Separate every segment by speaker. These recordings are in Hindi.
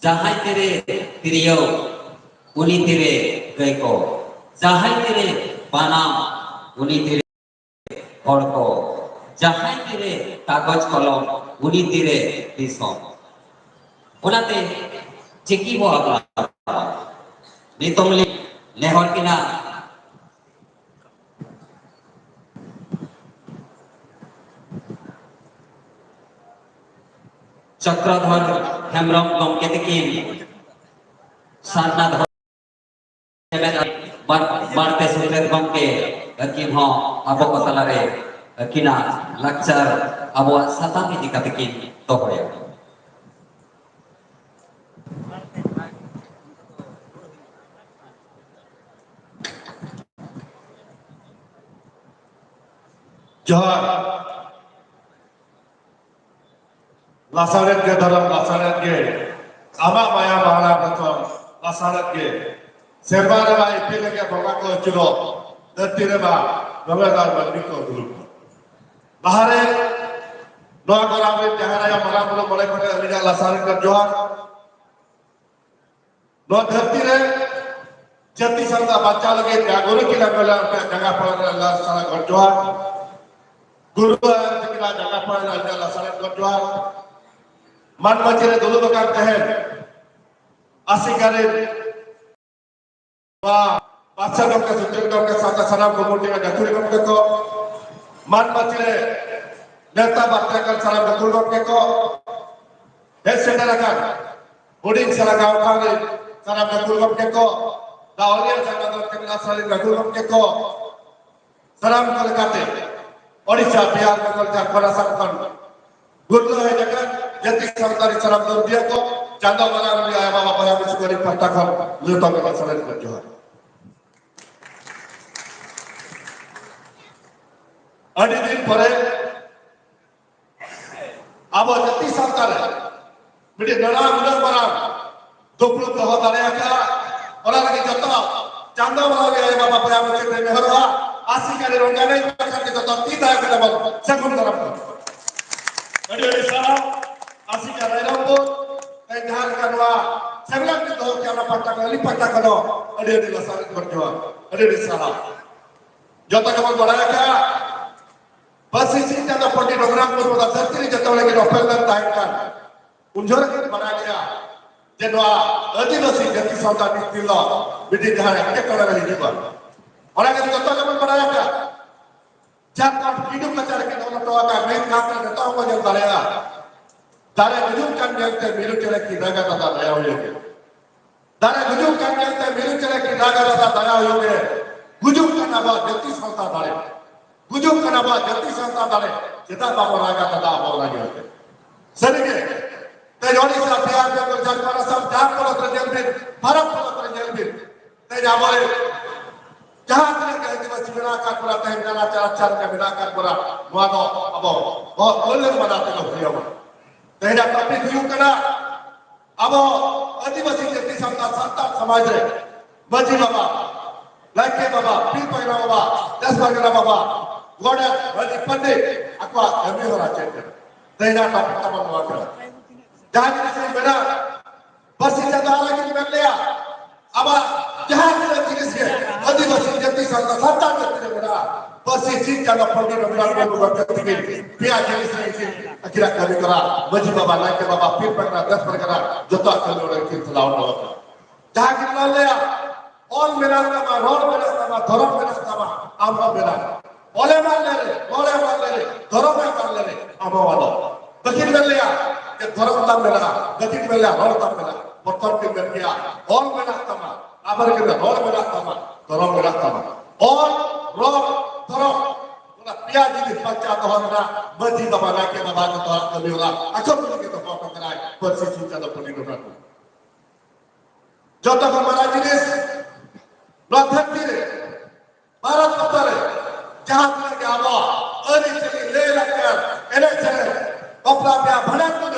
Speaker 1: Jahai tere tiriau uni tere gaiko jahai tere banam uni tere horko jahai tere kagoj kolom uni tere disom onate cheki bo abla nitomli lehor kina Cakradhar Hemram gomke tikin sarna Marte Sutret gomke akin ho abo ko talare akina lakchar abo satami dikatikin tohoya
Speaker 2: Johar lasaret ke dalam lasaret ke ama maya bala betul lasaret ke serba reba ipil ke bapa ko curo dati reba bapa bagi ko dulu bahare doa koramit jahara yang marah belum boleh pada liga lasaret ke johar doa dati re jati santa baca lagi guru kita bela jaga pada lasaret ke johar guru kita jaga pada lasaret ke johar man macire dulu bakal tehen asikarin wah baca dong ke sutri dong ke santa salam kemudian jatuh dong ke ko man macire neta bakal salam betul dong ke ko sederakan huding salam kau kali salam betul dong ke ko dawlian salam dong ke salam betul dong ke ko salam kalkate Odisha biar bekerja korasakan guru hai jagan jati sartari salam dia ko canda malam dia bapak bapak yang sudah dipatahkan lupa kita salam berjuang adi din pore abo jati sartari bidi nara mudah barang 20 tahun dari akar orang lagi jatuh canda malam dia bapak bapak yang sudah dipatahkan asik kali ronggane akan kita tidak kita bawa sekun taraf Adi salam asik kali rambut jahar kanwa sebelah itu karena lipat kalau ada di lasaret berjuang ada di salam jatuh kawan baraya posisi jatuh poni program berbuat tertiri jatuh lagi novel dan tahankan unjur kita baraya jadwa adi dosi jati saudara istilah bidi jahar yang kalau lagi juga orang yang jatuh kawan baraya jangan hidup macam kita orang tua kami kami tahu macam baraya Darah gujungkan yang termilu celak kita kata daya hoye. Darah gujungkan yang termilu celak kita kata daya hoye. Gujungkan apa jati salta darah. Gujungkan apa jati salta darah. Kita bawa raga kata bawa lagi hoye. Sedikit. Tejoni sa biar biar kerja para sam jam kalau terjadi, harap kalau terjadi. Tidak boleh. Jahat tidak kita masih berakat pura tehnya cara-cara yang berakat pura. Muado apa? Oh boleh mana tidak dia. Tidak tapi hidup kena, abo adivasi jati santat समाज रे बजी बाबा लाइके बाबा पीपैना बाबा दसबागना बाबा गोड़ा बजी पंडित अक्वा एमए हो राचे तेना टॉपिक तमाम वाकर जहां से मेरा बसी जगह लगी कर लिया अब जहां से जिस के आदिवासी जति संता सत्ता जति मेरा बसी चीज जगह पंडित मेरा को वक्त के पिया जिस से अखिरा कभी करा बजी बाबा लाइके बाबा पीपैना दसबागना जतो अकल के खिलाओ जहां कितना लिया और मेरा तमा रोड मेरा तमा धर्म मेरा तमा आमा मेरा ओले मार ले धर्म में मार ले आमा वाला बकिन में लिया कि धर्म तम मेरा बकिन में लिया रोड तम मेरा बर्तन के में लिया और मेरा तमा आबर के रोड मेरा तमा धर्म मेरा तमा और रोड धर्म ना पिया जी के बच्चा तो हमरा बजी बाबा के बाबा के तो कभी होला अकब के तो फोटो कराए पर से चीज तो पड़ी ना जब हमारा जिनिस नौधरती रे भारत पत्तरे जहाँ तक के आवा अनिश्चित ले रखकर इलेक्शन अपना प्यार भरा कुछ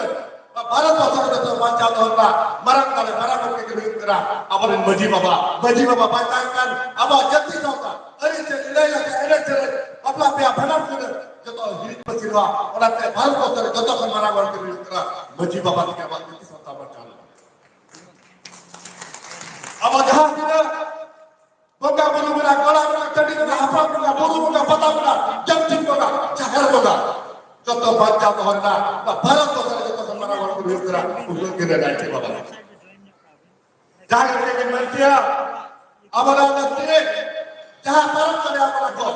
Speaker 2: भारत पत्तरे तो बांचा तो अपना मरण के लिए करा अब इन बजी बाबा बांचा कर अब जल्दी जाता अनिश्चित ले रखकर इलेक्शन अपना प्यार भरा कुछ जो तो हित पसीवा और अपने भारत पत्तरे जो तो हमारा वर्ग के लिए करा बजी बाबा की बात की सत्ता बचा bachao dohor na bharat bosar joto kon mara hor ko huyuk kara unko kire naike baba jaha ke mantia amara nagre jaha param kare amara ko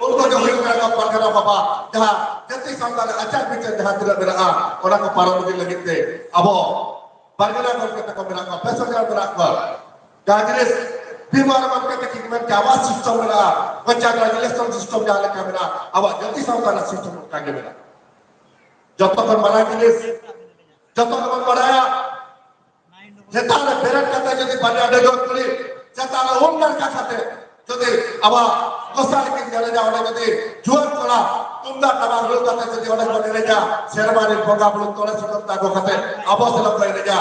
Speaker 2: unko jo huyuk kara ko pargana baba jaha jati samdar achak bicar jaha tira mera ona ko param di lagit te abo pargana ko kita ko mera ko pesajar mera ko gajeres बीमार मन के किमेन के आवाज सिस्टम मेरा बच्चा का रिलेशन सिस्टम जाले का मेरा आवाज जति सावधान सिस्टम का के मेरा जब तक बना जिनिस जब तक बनाया जेताले बेरट कते जदि बना देगो करी जेताले ओनर का खाते जदि आबा कोसाल के जाले जा ओने जदि जुआर करा तुमदा टबा लो कते जदि ओने बने जा शेरवानी भोगा बुल तोले सुकता को खाते आबो से लग रहे जा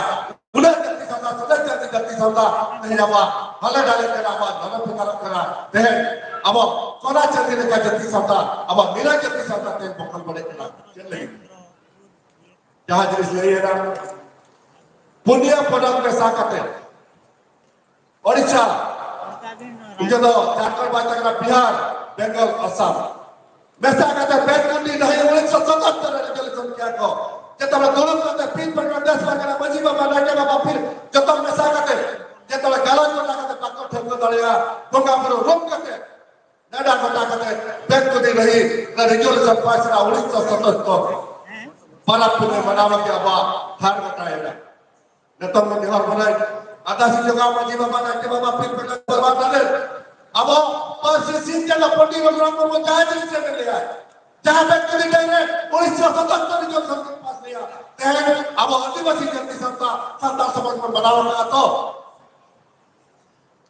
Speaker 2: उन्हें जति सावधा नहीं जावा भले डाले के आबा धन प्रकार करा दे अब कोना चंदी का जति सावधा अब मेरा जति सावधा ते बकल बड़े करा चल लगी जहां जिस ले ना पुनिया पदक में साकते ओडिशा इजो दो झारखंड बाचकरा बिहार बेंगल असम मेसा कते बेतकुंडी नहीं 1977 रे रिजोल्यूशन किया को जेतबे दोनों कते पिन पर देश वगैरह बजी बाबा नाके बाबा फिर जतो मेसा कते जेतबे गाला को लागते पक्को ठेको दलिया गोगा पुरो रोम कते नाडा गोटा कते बेतकुंडी नहीं रिजोल्यूशन पास रा 1977 para punya manawa ke aba thar बताएगा नतम में निहार बनाए आधा सी जगह में जीवा बना के बाबा फिर पकड़ बर्बाद कर अब बस सीन के लपटी बलराम को जाए जिससे मिल लिया जहां तक कभी गए 1977 जो संसद पास लिया तहन अब आदिवासी जनता संता समाज पर बनावा का तो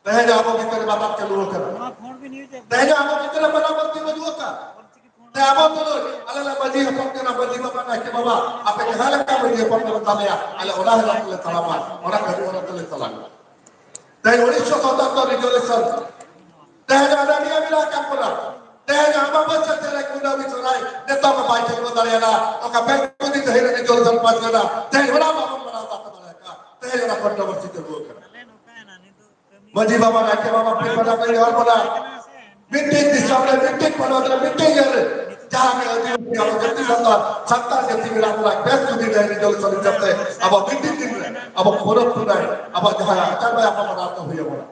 Speaker 2: तहन अब कितने बात के लोग कर तहन अब कितने बनावटी मजबूत का Abo tuloy, alala baji hapon ka na baji ba na ke baba, ape ke hala ka baji hapon ka talaya, ala ola hala ka talama, ora ka ora ka talama. Dai orisho sota to resolution. Dai ada ni amila ka pura. Dai aba bacha tere kuda bi chorai, neta ma bai ke dalaya na, o ka bank ko di dai resolution pass kana. Dai ora ma bana ta ta ka. Dai ora controversy ke lo ka. Baji baba na ke baba pe bana pe और बना मीटिंग दिसंबर मीटिंग पड़ोदरा मीटिंग है जहां में अधिकारी और जति सत्ता जति मिला बोला बेस्ट टू दी रिजोल्यूशन जबते अब मीटिंग दिन में अब फोरम पुनाई अब जहां आचार में आप बनाते हुए बोला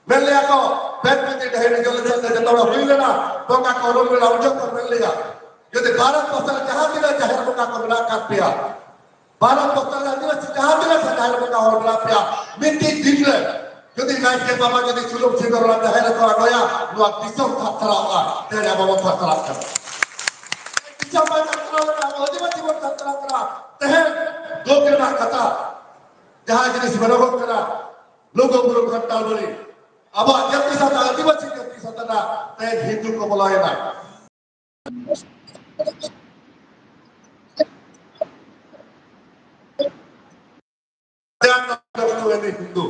Speaker 2: मिल लिया को बेस्ट टू दी रिजोल्यूशन से जब हुई लेना तो का कोरोना में लाउंज कर मिल लिया यदि भारत वर्ष जहां दिला जाहिर मौका को मिला कर पिया भारत वर्ष आदिवासी जहां दिला जाहिर मौका और मिला पिया मीटिंग दिन में যদি নাইকে বাবা যদি সুলভ সিংহর দেখাইলে তো আগয়া নো দিশম থাতরাওয়া তেরে বাবা থাতরা কর দিশম থাতরাওয়া না আদিবাসী বল থাতরা করা তেহে দোকেনা কথা যাহা জিনিস বরব করা লোগো গুরু ঘন্টাল বলি আবা জাতি সাথে আদিবাসী জাতি সাথে না তে হিন্দু কো বলায় না হিন্দু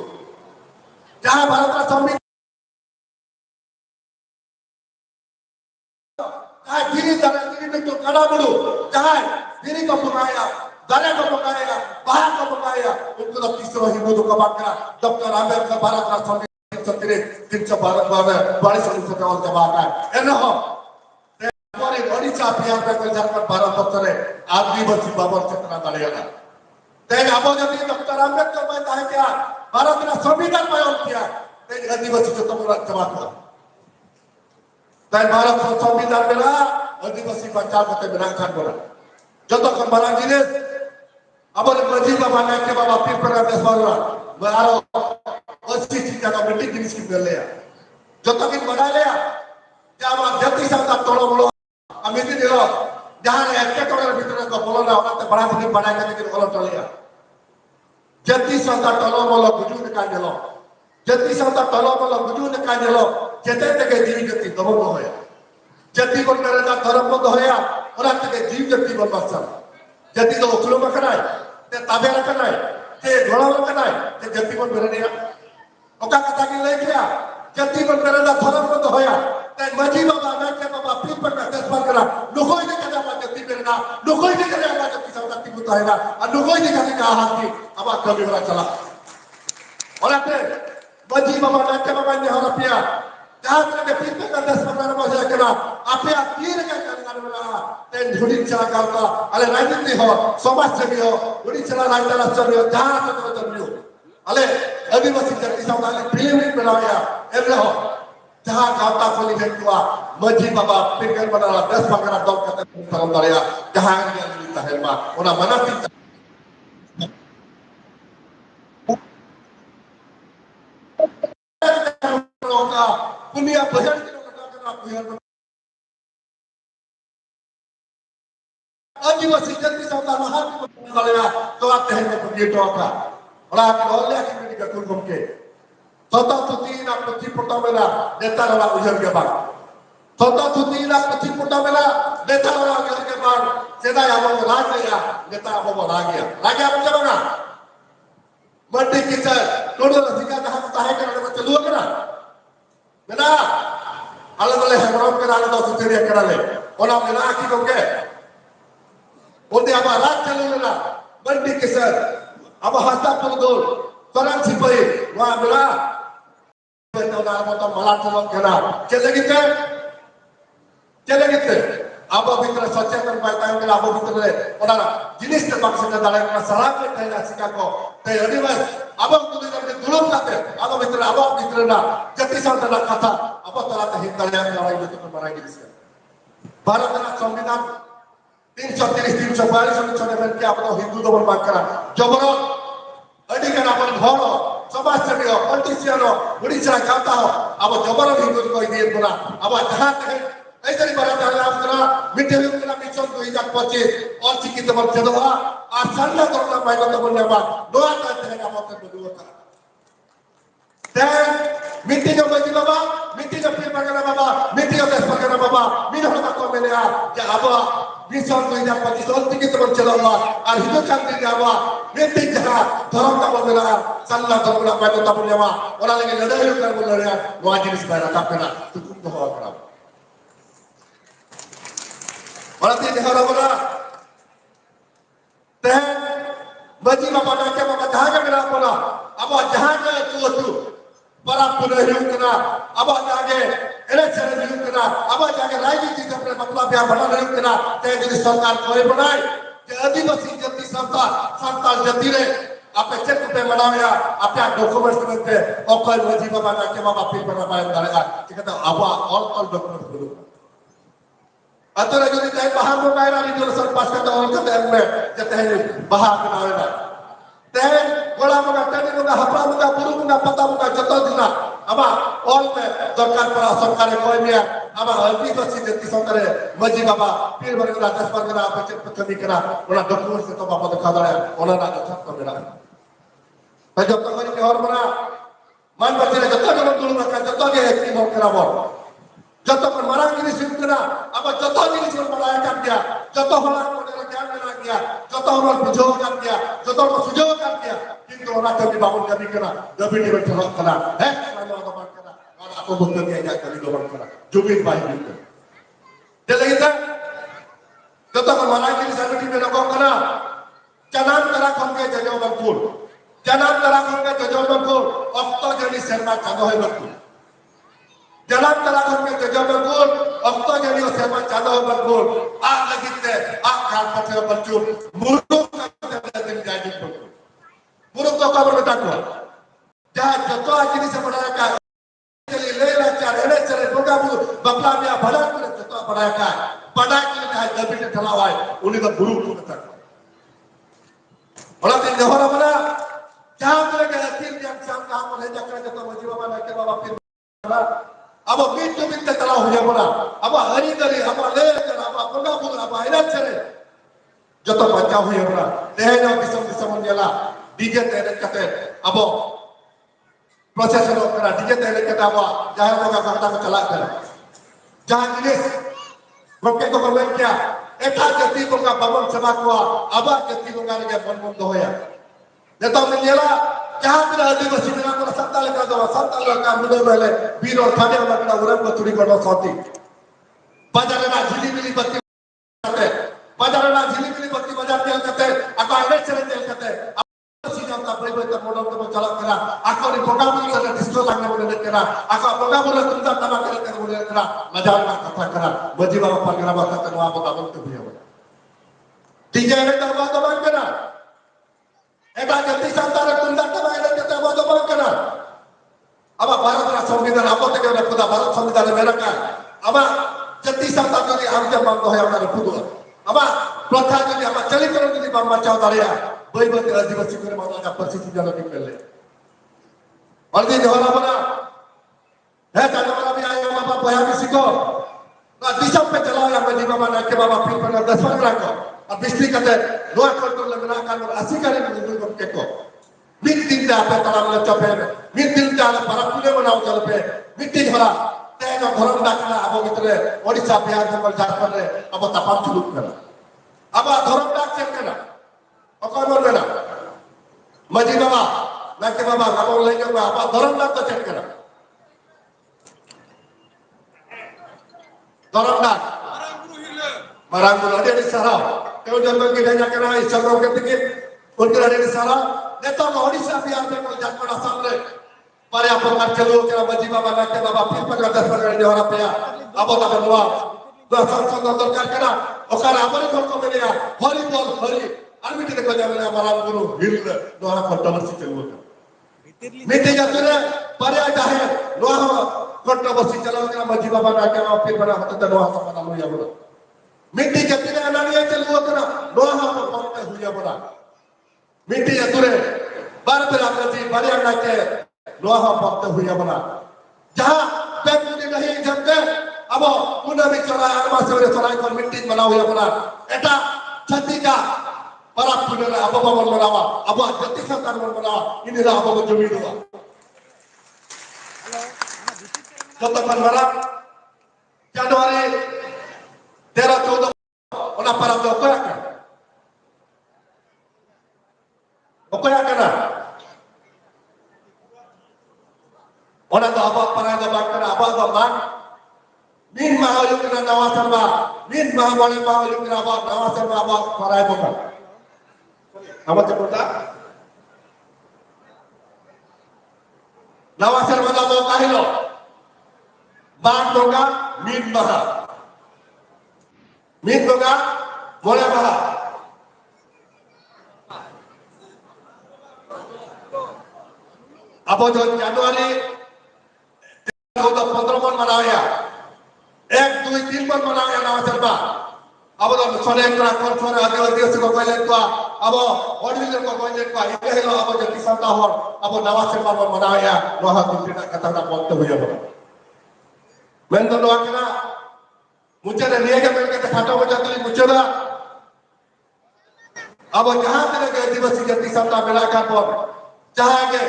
Speaker 2: जहां भारत का संविधान जहां गिरी में जो कड़ा बड़ो जहां गिरी को पकाया दरे को पकाया बाहर को पकाया उनको तो तीसरा हिंदू को बाका डॉक्टर आंबेडकर भारत का संविधान सत्रे 312 में बड़ी संख्या का जवाब है एनो हमारे ओडिशा बिहार में झारखंड भारत वर्ष रे आदिवासी बाबर चेतना दलियाना तेज अब जब डॉक्टर आंबेडकर में कहा क्या भारत का संविधान पालन किया तेज आदिवासी जो तुम जमा कर तेज भारत का संविधान मिला आदिवासी बचाव करते बिना खान बोला जो तो कर बना जिनिस अब मजी बाबा ने के बाबा फिर पर देश वाला मारो अच्छी चीज का मीटिंग जिनिस की मिल लिया जो तो कि बना लिया क्या बात जति सबका तोड़ो बोलो अमिती दिलो जहां एक के तोड़ो भीतर को बोलो ना होना तो बड़ा दिन बना के लेकिन बोलो टलिया जति सबका तोड़ो बोलो गुजू का दिलो जति सबका तोड़ो बोलो गुजू का दिलो जते तक जीव जति दबो होया जति को करे दा धर्म को होया और तक जीव जति को बचल जति तो उखलो मकनाय ते ताबे रखनाय ते घोड़ा रखनाय ते जति को बेरे दिया ओका कथा की ले गया जति को करे दा धर्म को होया ते मजी बाबा ना के बाबा फिर पर देश पर करा लोगोई ने कदा बात जति बेरना लोगोई ने कदा बात जति सब जति को होएगा और लोगोई ने कदा कहा हाथ की अब कभी बड़ा चला और मजी बाबा ना के बाबा ने हरपिया Jangan mereka pintu ke atas perkara masalah kena. Apa yang kira kan mereka ten dhuri cila kau ale rajinti ho, somas jadi ho, dhuri cila rajin jadi ho, jangan satu jadi ho. Ale adivasi jadi sama ale pilih beraya, ho. Jangan kau tak boleh tua, maji baba pinggir mana 10 perkara dong kata dalam karya, jangan dia minta helma, orang mana pinta. Punya bahan आदिवासी जल्दी से होता महान करेगा तो आते हैं तो ये टोका और आप लोग क्या कितने का कुल घूम के सोता तो 3 लाख 25 फुटा मेला देता रहा उजर के बाद सोता तो 3 लाख 25 फुटा मेला देता रहा उजर के बाद सेदा याबो राज लिया देता याबो राग गया मुझे बना मट्टी किचन टोडो रसिका जहां ताहे करने में चलुआ करा मेरा अलग अलग हेमराम के नाले तो सुचरिया करा ले और आप मेरा की को के Onde apa rat calulena bandi keser apa hasta pudul torang sipai wa bela betul dalam motor malat tolong kena cele gitu apa bitra soccer berbaik dengan apa bitra orang jenis terpaksa dalam masalah kita sikako teh ini mas apa tuh dari dulu kata apa bitra na jati saudara kata apa telah terhindar yang lain itu kemarin gitu Bharat dengan संविधान 330 342 अनुच्छेद के अपना हिंदू तो बर्बाद करा जबरन अधिकार अपन घर हो समाज सेवी हो पॉलिटिशियन हो उड़ीसा खाता हो अब जबरन हिंदू को दिए बोला अब जहां तक ऐसे ही बड़ा नाम करा मिट्टी में मिशन 2025 और चिकित बल चदवा और संना करना पाएगा तो बोलने बा दोआ कहते हैं आप तो दुआ करा dan मिट्टी जो बजी बाबा मिट्टी जो फिर बगना बाबा मिट्टी जो दस बगना बाबा मिल होना को मिले आ या अब मिशन 2025 और चिकित बल चदवा और हिंदू शांति जावा मिट्टी जहां धर्म का बोलना संना करना पाएगा तो बोलने बा और आगे लड़ाई कर बोलने आ वाजिब इस बार का करना तो तुम तो हो करा Berarti jahara bola, teh bagi bapak nak bapak jaga kena bola, apa jaga tu, para peneriuk kena, apa jaga election eriuk kena, apa jaga raja kita pada bapak biar bala eriuk kena, teh jadi sarkar kau berai, jadi masih jati sarkar jati le, apa cek tu menawaya, apa dokumen sebentar, okey bagi bapak nak bapak pilih pada bayar darah, jika tu apa all dokumen dulu. Atau lagi ni saya bahan bermain lagi jual serpas kata orang kata yang me, jatuh ini bahan kenal na. Teh, kalau muka tadi muka hafla muka buru muka patah muka jatuh dina, apa all me dorkan para sarkar kau ni, apa lebih bersih jadi sarkar maji bapa, pil berkena atas berkena apa cek petani kena, orang dokumen itu bapa terkadar ya, orang nak cakap kau berapa. Tapi jatuh kau ni orang mana, man bersih jatuh kalau dulu makan jatuh dia ekstrim orang kerabor. Jatuh permarang ini sempurna, apa jatuh ini semua melayakan dia, jatuh orang menerakan dia, jatuh orang berjuangkan dia, jatuh orang berjuangkan dia, কিন্তু orang kami bangun kami kena, kami ni berterok kena, selama orang kena, orang aku bukan dia yang kami orang kena, jumit baik itu. Jadi kita, jatuh permarang ini saya beri menakok kena, jangan terang kongkai jauh berpul, jangan terang kongkai jauh berpul, waktu jadi serba jauh berpul. Jalan terangkan ke jauh berpul, waktu jadi serba jauh berpul, lagi teh, kan pasal bercur, buruk kata jadi berpul, buruk tu kau bertakwa, jangan jatuh lagi ni sebenarnya, jadi lelah cara program bapla dia badan tu jatuh berakan, pada kita dah jadi terlawai, uni tu buruk tu bertakwa. Orang tinggal orang mana, jangan mereka hasil yang siapa kamu lejak kerja tu majiwa mana ke bapa pir. अब बीच तला हो बोला अब हरी करी अब ले अब पुनः पुनः अब हैरान चले जो तो बच्चा हुए बोला देह ना किसम दिला डीजे तेरे कते अब प्रोसेसर करा डीजे तेरे कते अब जहां लोग कथा को चला कर जहां जिनिस बक्के को बोल क्या एटा जति को का बबन सभा को अब जति को का के मन बंद होया नेता मिलेला जहां पर आदिवासी मेरा को संताल का दो संताल का मुदे वाले वीर और खाने वाला का उरम बतुरी करना साथी बाजार में झिली बत्ती करते बाजार में झिली बत्ती बाजार तेल करते अकाउंट चले तेल करते अब सीधा का बड़े modal tebo jalak kena aku di program itu ada disco tangga modal kena aku program modal tunda tamak kena modal kena majalah kata kena baju bawa panggil apa kata nuah apa tabung tu punya tiga ini tamak tamak kena eba jadi santara tunda tamak kena tamak tamak kena apa Bharat ra संविधान apa tega udah puda Bharat संविधान mereka apa jadi santara di amja bangko yang ada pudu apa प्रथा jadi apa चलिकरण jadi bang bacau daria bai bai आदिवासी करे माता परिस्थिति जला निकले और दिन होला बना है जानवर भी आया बाबा बया भी सीखो ना दिशा पे चलाओ या बजी बाबा ना के बाबा फिर पर 10 फरक रखो अब बिजली कते लोहा कंट्रोल लगना कान आसी करे बिजली को के को मिट्टी दा पे तलाम ले चपे मिट्टी दा para पुले बनाओ चल पे मिट्टी झोला ते जो धरम डाकना अब भितरे ओडिसा बिहार जंगल झारखंड रे अब तपाम चुलुक करा अब धरम डाक चेक करा अकल बोल ना मजी बाबा ना के बाबा अब ले के अब धरम डाक चेक करा धरम डाक marangul ada di sarau kalau jangan kita kena isarau ke dikit untuk ada di sarau neto Odisha biar jangkau jangkau asal le pada apa kan celu kena baji baba nak ke baba pil pada atas pada di orang pia apa tak berluar dua sang nonton kena okar apa ni kau media hari bol hari army kita kau jangan marangul hil dua kontroversi celu meeting atur pada ada है dua kontroversi celu kena baji baba nak ke baba pil pada atas dua sama lalu ya bro मिट्टी जत्ती अनानी चल वो करा लोहा पर पड़ते हुए बना मिट्टी अतुरे बार बार आकृति बारे अन्ना के लोहा पड़ते हुए बना जहाँ पेंपुनी नहीं जमते अब पुनः भी चला आरमा से चला कर मिट्टी बना हुआ बना ऐटा छत्ती का बड़ा पुनः अब बबल बनावा अब जत्ती सरकार बनावा इन्हें अब वो जमीन हुआ जब तक बनवाला जनवरी 13-14 ona para do okoya kana ona do aba para do bakana aba do bang min mahayu kana nawa sarba min mahamani mahayu kana aba nawa sarba aba para do ka aba chekota nawa sarba do kahilo bang doga min maha Min boga boleh baha. Apa जो Januari 14 मन मनाया 1 2 3 मन मनाया नाम चलबा अब तो सोने का कौन सोने आदिवासी को कोई लेता अब ऑर्डिनरी को कोई लेता इधर है अब जो किसान हो अब नवा चलबा मन मनाया वहां दूसरा कथा ना बोलते हुए मैं तो लोग ना मुझे नहीं है मैं कहते फाटा बजा के मुझे ना अब जहां तेरे के आदिवासी जाति सत्ता मिला का पर जहां के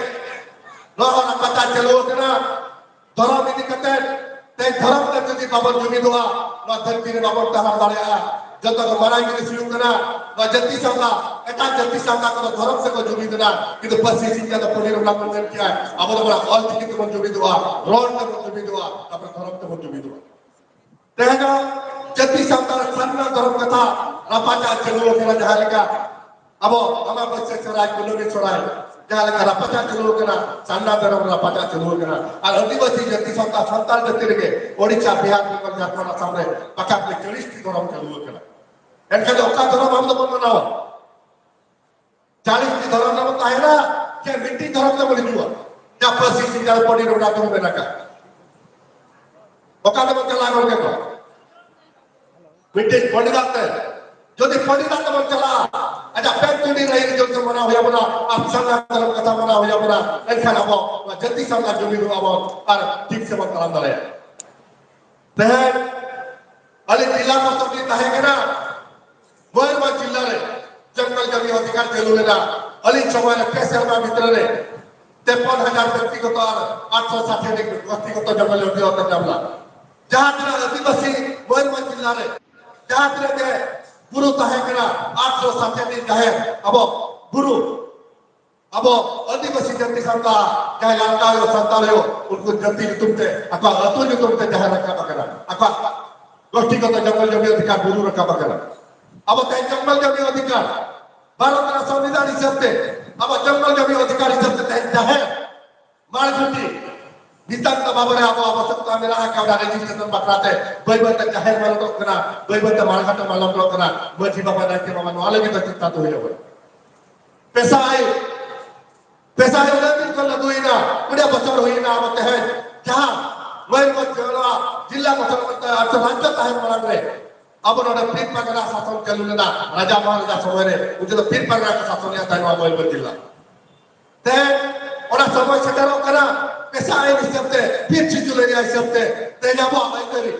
Speaker 2: लोगों ने पता चलो कि ना धर्म में दिक्कत है ते धर्म के जति बाबर जमी दुआ ना धरती ने बाबर तहार डालिया जब तक मराई के शुरू करना ना जाति सत्ता एटा जाति सत्ता को धर्म से को जमी देना कि तो पसी सिंह का पुलिस वाला को क्या अब तो बड़ा ऑल टिकट को जमी दुआ रोड को जमी दुआ अपने धर्म को जमी दुआ तेगा जति संतान सन्ना धर्म कथा रापाचा चलो केना जहालिका अब हमार बच्चे चराय कुलोनी चराय जहालिका रापाचा चलो केना सन्ना धर्म रापाचा चलो केना और आदिवासी जति संतान जति रे ओडिशा बिहार में झारखंड असम रे पका पे 40 टी धर्म चलो केना एनका ओका धर्म हम तो बनाओ 40 टी धर्म नाम ताहेला के मिट्टी धर्म तो बोली जुआ जा पसी सिंगार पड़ी रोडा तो बेना का ओका तो चला गो के मिट्टी पड़ी जाते যদি পড়ি না তখন চলা আচ্ছা পেন্টুনি রহি যদি মনা হইয়া বনা আপসানা ধর্ম কথা মনা হইয়া বনা এখানে হবো যদি সঙ্গা জমি হবো আর ঠিক সে মত কালাম দলে তেহেন আলি জিলা মস্তকি তাহে কেনা ময়ূরভঞ্জ জিল্লারে জঙ্গল জমি অধিকার চেলুলেরা আলি সময় পেশার ভিতরে 53,000 ব্যক্তিগত আর 860 ব্যক্তিগত জঙ্গল অধিকার জামলা যাহা আদিবাসী ময়ূরভঞ্জ জিল্লারে যাহা থেকে गुरु ताहे करा 860 दिन ताहे अब गुरु अब आदिवासी जाति संता चाहे लंका हो संताल हो उनको जाति तुमते अथवा अतुल तुमते जहाँ रखा बकरा अथवा गोष्ठीगत जंगल जमी अधिकार गुरु रखा बकरा अब ते जंगल जमी अधिकार भारत का संविधान हिसाब से अब जंगल जमी अधिकारी जब तक चाहे मार छुट्टी नितंग बाबरे अब आवश्यकता मेरा का रजिस्ट्रेशन बकराते बैबत जाहिर मालक कना बैबत मालघाट मालक कना मजी बाबा नाके बाबा नवाले की चिंता तो होय पैसा उन्हें दिन कर लगुइना उन्हें बचर होइना आवते हैं जहां मयूरभंज जिला बचर करता है अर्थ राज्य ताहे मालक रे अब नोडे पीर परगना शासन चलू लेना राजा महाराजा समय रे उनके तो पीर परगना का शासन या ताहे मयूरभंज जिला ते orang sama sekarang kena pesa ini sebte pir cicule ni sebte te jabo ai kari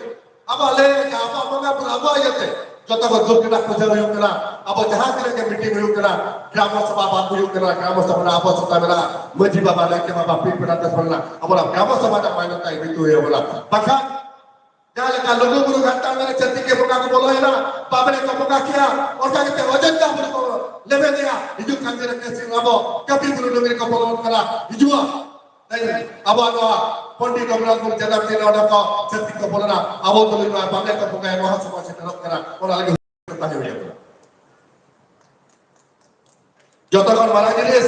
Speaker 2: aba le aba manga aba ayate jota ko duk kita puja hu kena aba jahan kira ke meeting hu kena gram sabha baat hu kena gram sabha aba sota mera maji baba le ke baba pir pernah terpernah aba gram sabha da main tai itu ya bola bahkan jangan kan logo guru ganta mere chatti ke boka ko bolo na babane ko boka kiya और क्या कहते वजन का बोल को लेवे दिया हिजु कांगे के सिंह अब कभी गुरु नबी को बोलो करा हिजुआ नहीं अब आनो पंडित रघुनाथ गुरु जन्म दिन और को चत्ती को बोलना अब तो लिमा बाबले को बोका महासभा से तरफ करा और आगे करता है যতক্ষণ মারা গেলিস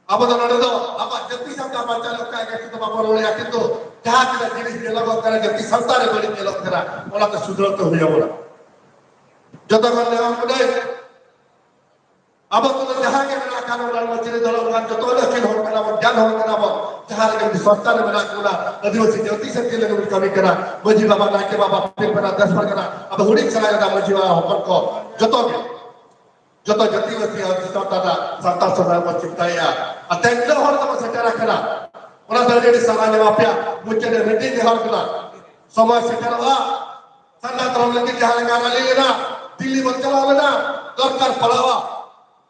Speaker 2: আবদন নড়ো আবার জতি শব্দ বাচ্চা লোক কাকে কিন্তু বাবা বলে কিন্তু যাহা কিনা জিনিস দিলক করে জতি সংসারে বলি দিলক করা ওলা তো সুদরত হইয়া বলা যতক্ষণ নেওয়া করে अब तो जहां के मेरा कानून लाल मस्जिद दलवान जो तो लेकिन हो करा वो ज्ञान हो करा वो जहां के संस्था ने मेरा कोला आदिवासी ज्योति से के लगे कमी करा मजी बाबा ना के बाबा फिर बना 10 पर करा अब हुडी चला गया मजी बाबा होपर को जो तो ज्योति वसी और संस्था दा संस्था सदा को चिंताया अत्यंत हो तो सेटा रखना ओना दरे सामान्य माफिया मुझे ने मीटिंग हर कला समय से करवा सन्ना तरह लगे जहां लगा लेना दिल्ली में चला लेना दरकार पड़ावा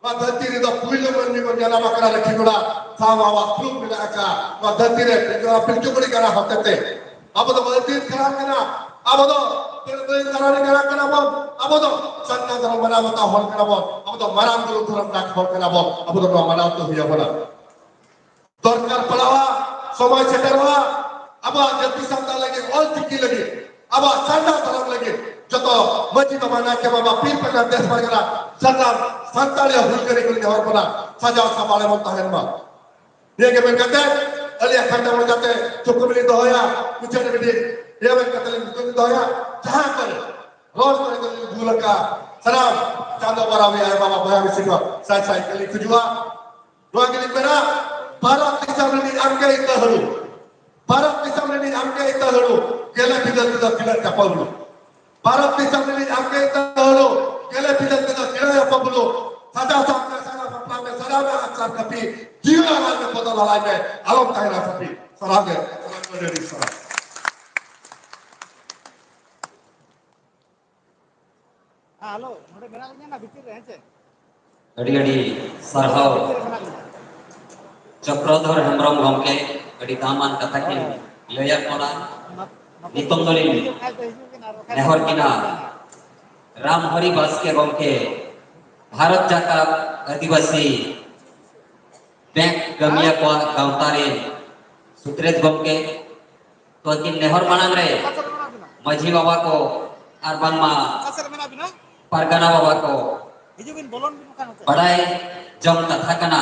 Speaker 2: धरती रे पुइलो मन्नी को जना बकरा रखी गुड़ा सावा प्रूफ मिला का धरती रे पिलचुकड़ी करा होते अब तो मस्जिद करा कना अब तो तेरे कराने करा कना अब तो सन्ना धर्म बना बता होल कना अब तो मराम गुरु धर्म ना होल कना अब तो मना तो हुआ बोला दरकार पड़ावा समय से डरवा अब जति संता लगे और टिकी लगे अब सन्ना धर्म लगे जत मजी बाबा के बाबा पीर पर देश पर गला सन्ना संताले हुल करे गुल हर बना सजा सबाले मत है मा ये के मैं कहते अली अखंड में जाते चुकमिली दोया कुछ ने भी ये मैं कहते कुछ दोया जहां करे रोज करे गुल भूलका सलाम चांदो बरावे आए बाबा भया सिखा साई साई के खुजुआ दोआ के मेरा भारत के सामने अंगे इतहरु भारत के सामने अंगे इतहरु गेले बिदल किला कपलु भारत के सामने अंगे इतहरु गेले बिदल किला कपलु सदा सामने सदा सपना में सदा में अक्सर कभी जीवन में बदल हलाई में आलम कहना कभी सरागे सरागे सरा
Speaker 3: हेलो नोडे मेरा ना बितिर रहे छे
Speaker 1: अड़ी अड़ी सरहाव चक्रधर हेम्ब्रम गमके अड़ी दामान कथा की लया कोना नितम दलिल नेहर किना राम हरि बास्के गमके भारत जाकात आदिवासी बैंक गमिया को गावतारे सुत्रेत गमके तो कि नेहर मांग रे मजी बाबा को आर बांगमा परगना बाबा को बड़ाई जम कथा कना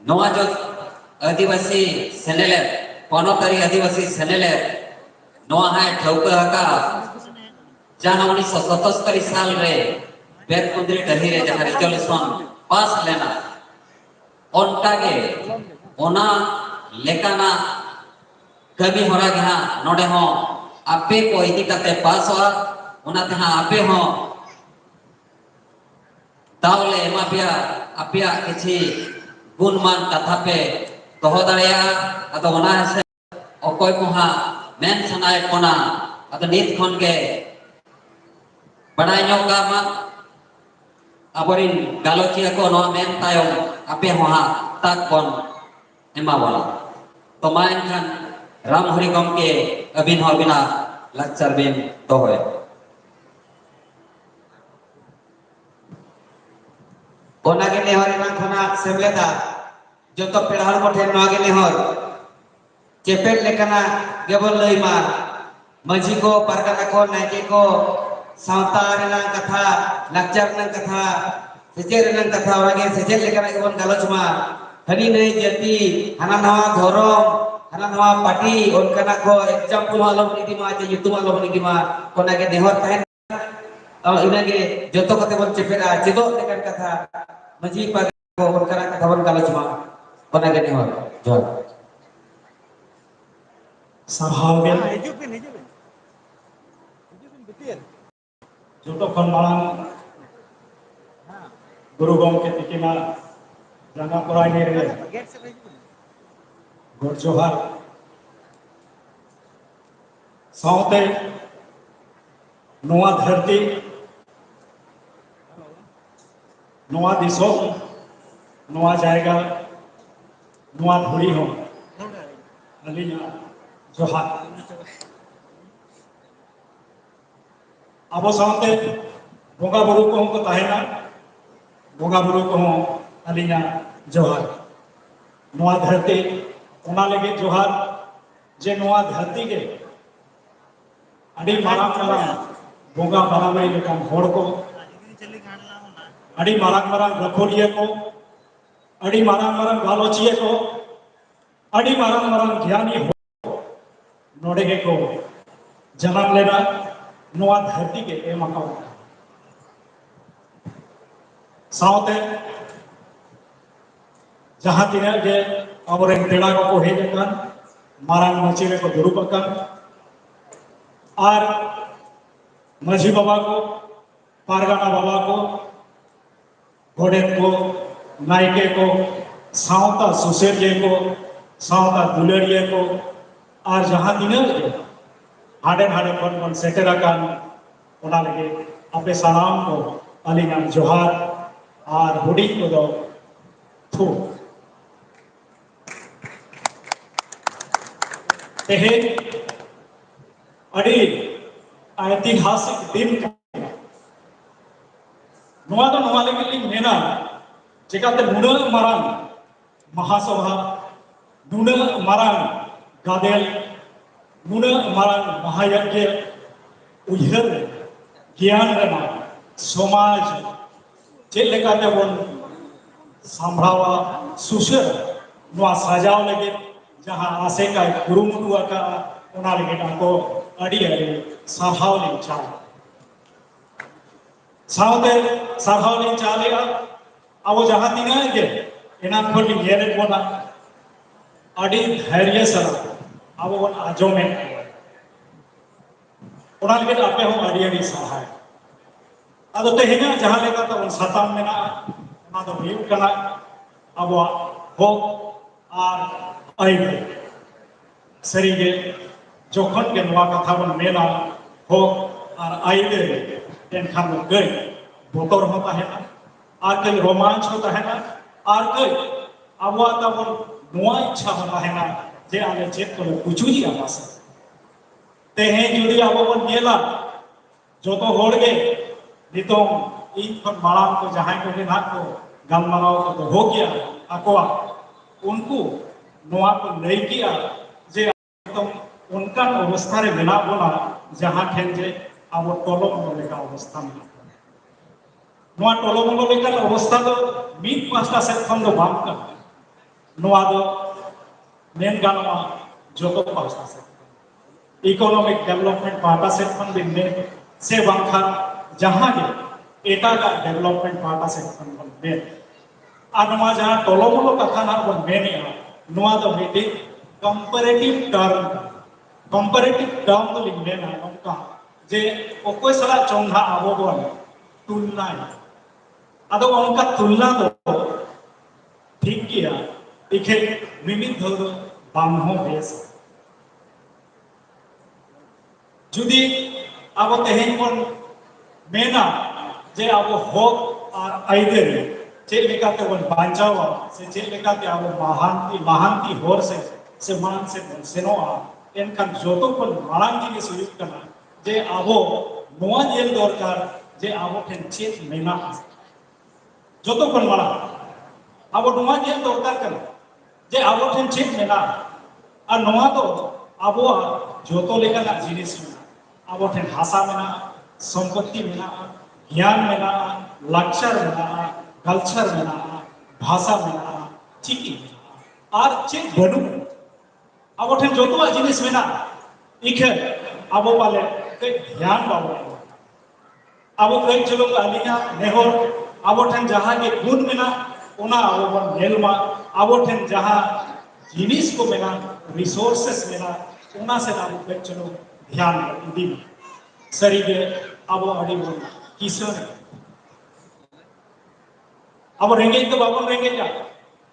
Speaker 1: नवा जो आदिवासी सेनेले पनोतरी आदिवासी सेनेले नवा है ठौका हका जहां 1977 साल रे बेतकुंद्री डही रे जहां रिजोल्यूशन पास लेना ओनटागे ओना लेकाना कमी होरा गहा नोडे हो आपे को इदी कते पास हो ओना तहा आपे हो तावले एमापिया आपिया किछि गुणमान कथा पे दोहो दाड़िया अदो ओना से अकोय कोहा मेन सनाय कोना अदो नित खन के बड़ाई ᱧᱚᱜ मा अबरिन गालोचिया को नो मेन तायम आपे होहा ताक बन एमा बोला तो माइन खान राम हरि गम के अबिन हो बिना लक्चर बिन तो होय
Speaker 4: ओनागे नेहर एना खना सेमलेदा जतो पेड़ाहर कोठे नोगे नेहर चेपेट लेकना गेबल लइमा मजी को परगना को नायके को सावता रेना कथा लक्चर ना कथा sejak renang kata orangnya sejak lekan akan kalau cuma hari ini jadi anak nawa dorong anak nawa padi on kana ko example malam ini mah aja YouTube malam ini mah kon age dehor tahen ini age joto kata bon cepeda cedo lekan kata maji pagi ko on kana kata bon kalau cuma kon age dehor jol
Speaker 2: Sarhagen
Speaker 3: hijau pin betul.
Speaker 2: joto kon malang guru gomke tikina janga korai ni re
Speaker 3: Get se hijau pin.
Speaker 2: god johar saute noa dharti noa disom noa jayga noa dhuri ho alinya johar abo saute bonga buru ko tahena bonga buru ko alinya johar noa dharti ona lege johar je noa dharti ke adi marang marang bonga banamai lekan hor ko adi marang marang rakholiya ko adi marang marang galochiya ko adi marang marang gyani ho node ke ko janam lena noa dharti ke emakau saute jahan tina ge amoren peda ko hej akan marang machire ko duruk akan আর মাঝি বাবা को पारगाना बाबा को गोडेत को नायके को सावता सुसेरिये को सावता दुलरिये को और जहाँ दिनर के हाडे हाडे बन सेटर अकान ओना लगे अपे सलाम को अलिंगन जोहार और हुडी को दो थू तेहे अड़ी ऐतिहासिक दिन नोआ तो नोआ लेकिन मेना चिकाते नुना मरान महासभा नुना मरान गादेल नुना मरान महायज्ञ उयहर ज्ञान रेना समाज चेक लेकाते वन संभ्रावा सुशर नोआ सजाव लगे जहाँ आसे का गुरुमुटुआ का ओना लगे को अड़ी अड़ी साहावलिंग चाल सावते साहावलिंग चालेगा अब जहाँ तीना के इनाम को लिखेरे बोला अड़ी धैर्य सरा अब वो आजो में ओना लगे आपे हम अड़ी अड़ी सहाय अब तो हिना जहाँ लेगा तो उन सताम में ना ओना तो व्यू करना अब हो आर आई सरीगे जोखन के नवा कथा बन मेना हो और आइले एनखान गई बोतर होता है ना और कई रोमांच होता है ना और कई अब तब नवा इच्छा होता है ना जे आगे चेक को कुछ ही आना से तेहे जुड़ी अब बन गेला जो तो होड़ गए नितो इन पर माला को जहाँ को भी ना को गम मनाओ तो हो गया अकोआ उनको नवा को नहीं किया जे तो उनका अवस्था रे मेना बोला जहाँ ठेन जे अब टोलो मोलो लेका अवस्था में नोआ टोलो मोलो लेका अवस्था तो मीट पास्टा से खन दो बाम का नोआ दो मेन गानवा जो तो पास्टा से इकोनॉमिक डेवलपमेंट पार्टा से खन बिन्ने से बांखा जहाँ के एटा का डेवलपमेंट पार्टा से खन बिन्ने आनवा जहाँ टोलो मोलो कथा ना बन मेने नोआ दो मीटिंग कंपैरेटिव टर्म तो लिखने ना उनका जे ओकोई सला चोंगा आवो बोल तुलना अदो उनका तुलना तो ठीक किया इखे मिमित धो बांग हो बेस जुदी अब तेहेन कोन मेना जे अब हो और आइदर चे लेकाते वन बांचावा से चे लेकाते अब महांती होर से मान से सेनोआ एनखान जोतो को मारांग जी सुयुक्त करना जे आबो नोआ जेल दरकार जे आबो ठेन चेत मेना जोतो को मारा आबो नोआ जेल दरकार करना जे आबो ठेन चेत मेना और नोआ तो आबो जोतो लेकर ना जिनिस आबो ठेन भाषा मेना संपत्ति मेना ज्ञान मेना लक्षण मेना
Speaker 3: कल्चर मेना भाषा मेना चिकी और चेक बनू अब ठेन जोतवा जिनिस मेना इखे अब पाले कई ध्यान बाबू अब कई चलो अलिया नेहर अब ठेन जहाँ के गुण मेना ओना अब बन नेलमा अब ठेन जहाँ जिनिस को मेना रिसोर्सेस मेना ओना से अब कई चलो ध्यान दी सरीगे अब अड़ी बन किसान अब रेंगे तो बाबन रेंगे जा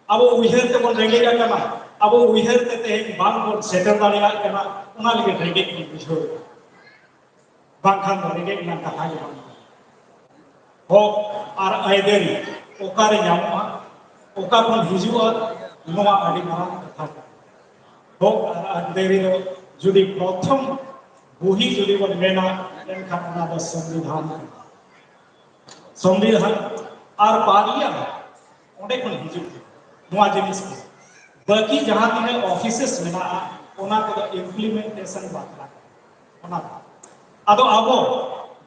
Speaker 3: अब उहर ते बन रेंगे जा कना अब उहर ते तेज बांग बन सेटल दाड़िया कना उना लगे रेंगे की बिछो बांग खान रेंगे ना कथा के बांग हो आर आयदेरी ओकारे जामुआ ओका बन हिजुआ नोआ अड़ी मारांग कथा हो आर आयदेरी दो जुदी प्रथम बुही जुदी बन मेना एनखान उना द संविधान और पार्लिया ओंडे खन हिजु नोआ जिनिस बाकी जहां तिने ऑफिसेस मेना ओना को इम्प्लीमेंटेशन बातला ओना अदो आबो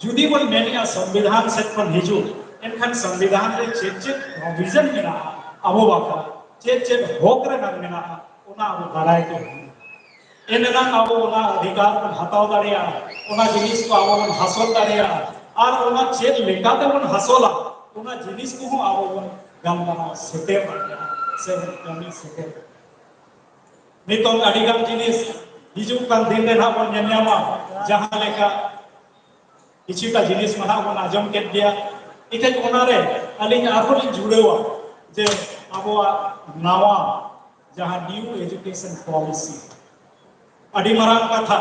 Speaker 3: जुदी बन मेनिया संविधान से खन हिजु एनखान संविधान रे चेक प्रोविजन मेना आबो बाका चेक होक रे नाम मेना ओना आबो बाराय के एनना आबो ओना अधिकार को हटाव दाड़िया ओना जिनिस को आबो बन हासिल दाड़िया और ओना चेक लेकाते बन हासिला ओना जिनिस को आबो बन गामना सेटे से कमी सेटे नितों अडिगाम जिनिस हिजु कान दिन रे ना बन नेन्यामा जहां लेका किछिटा जिनिस मना बन आजम के दिया इके ओना रे अलिन आरहोलिन जुड़ेवा जे आबो नावा जहां न्यू एजुकेशन पॉलिसी अड़ी मरांग कथा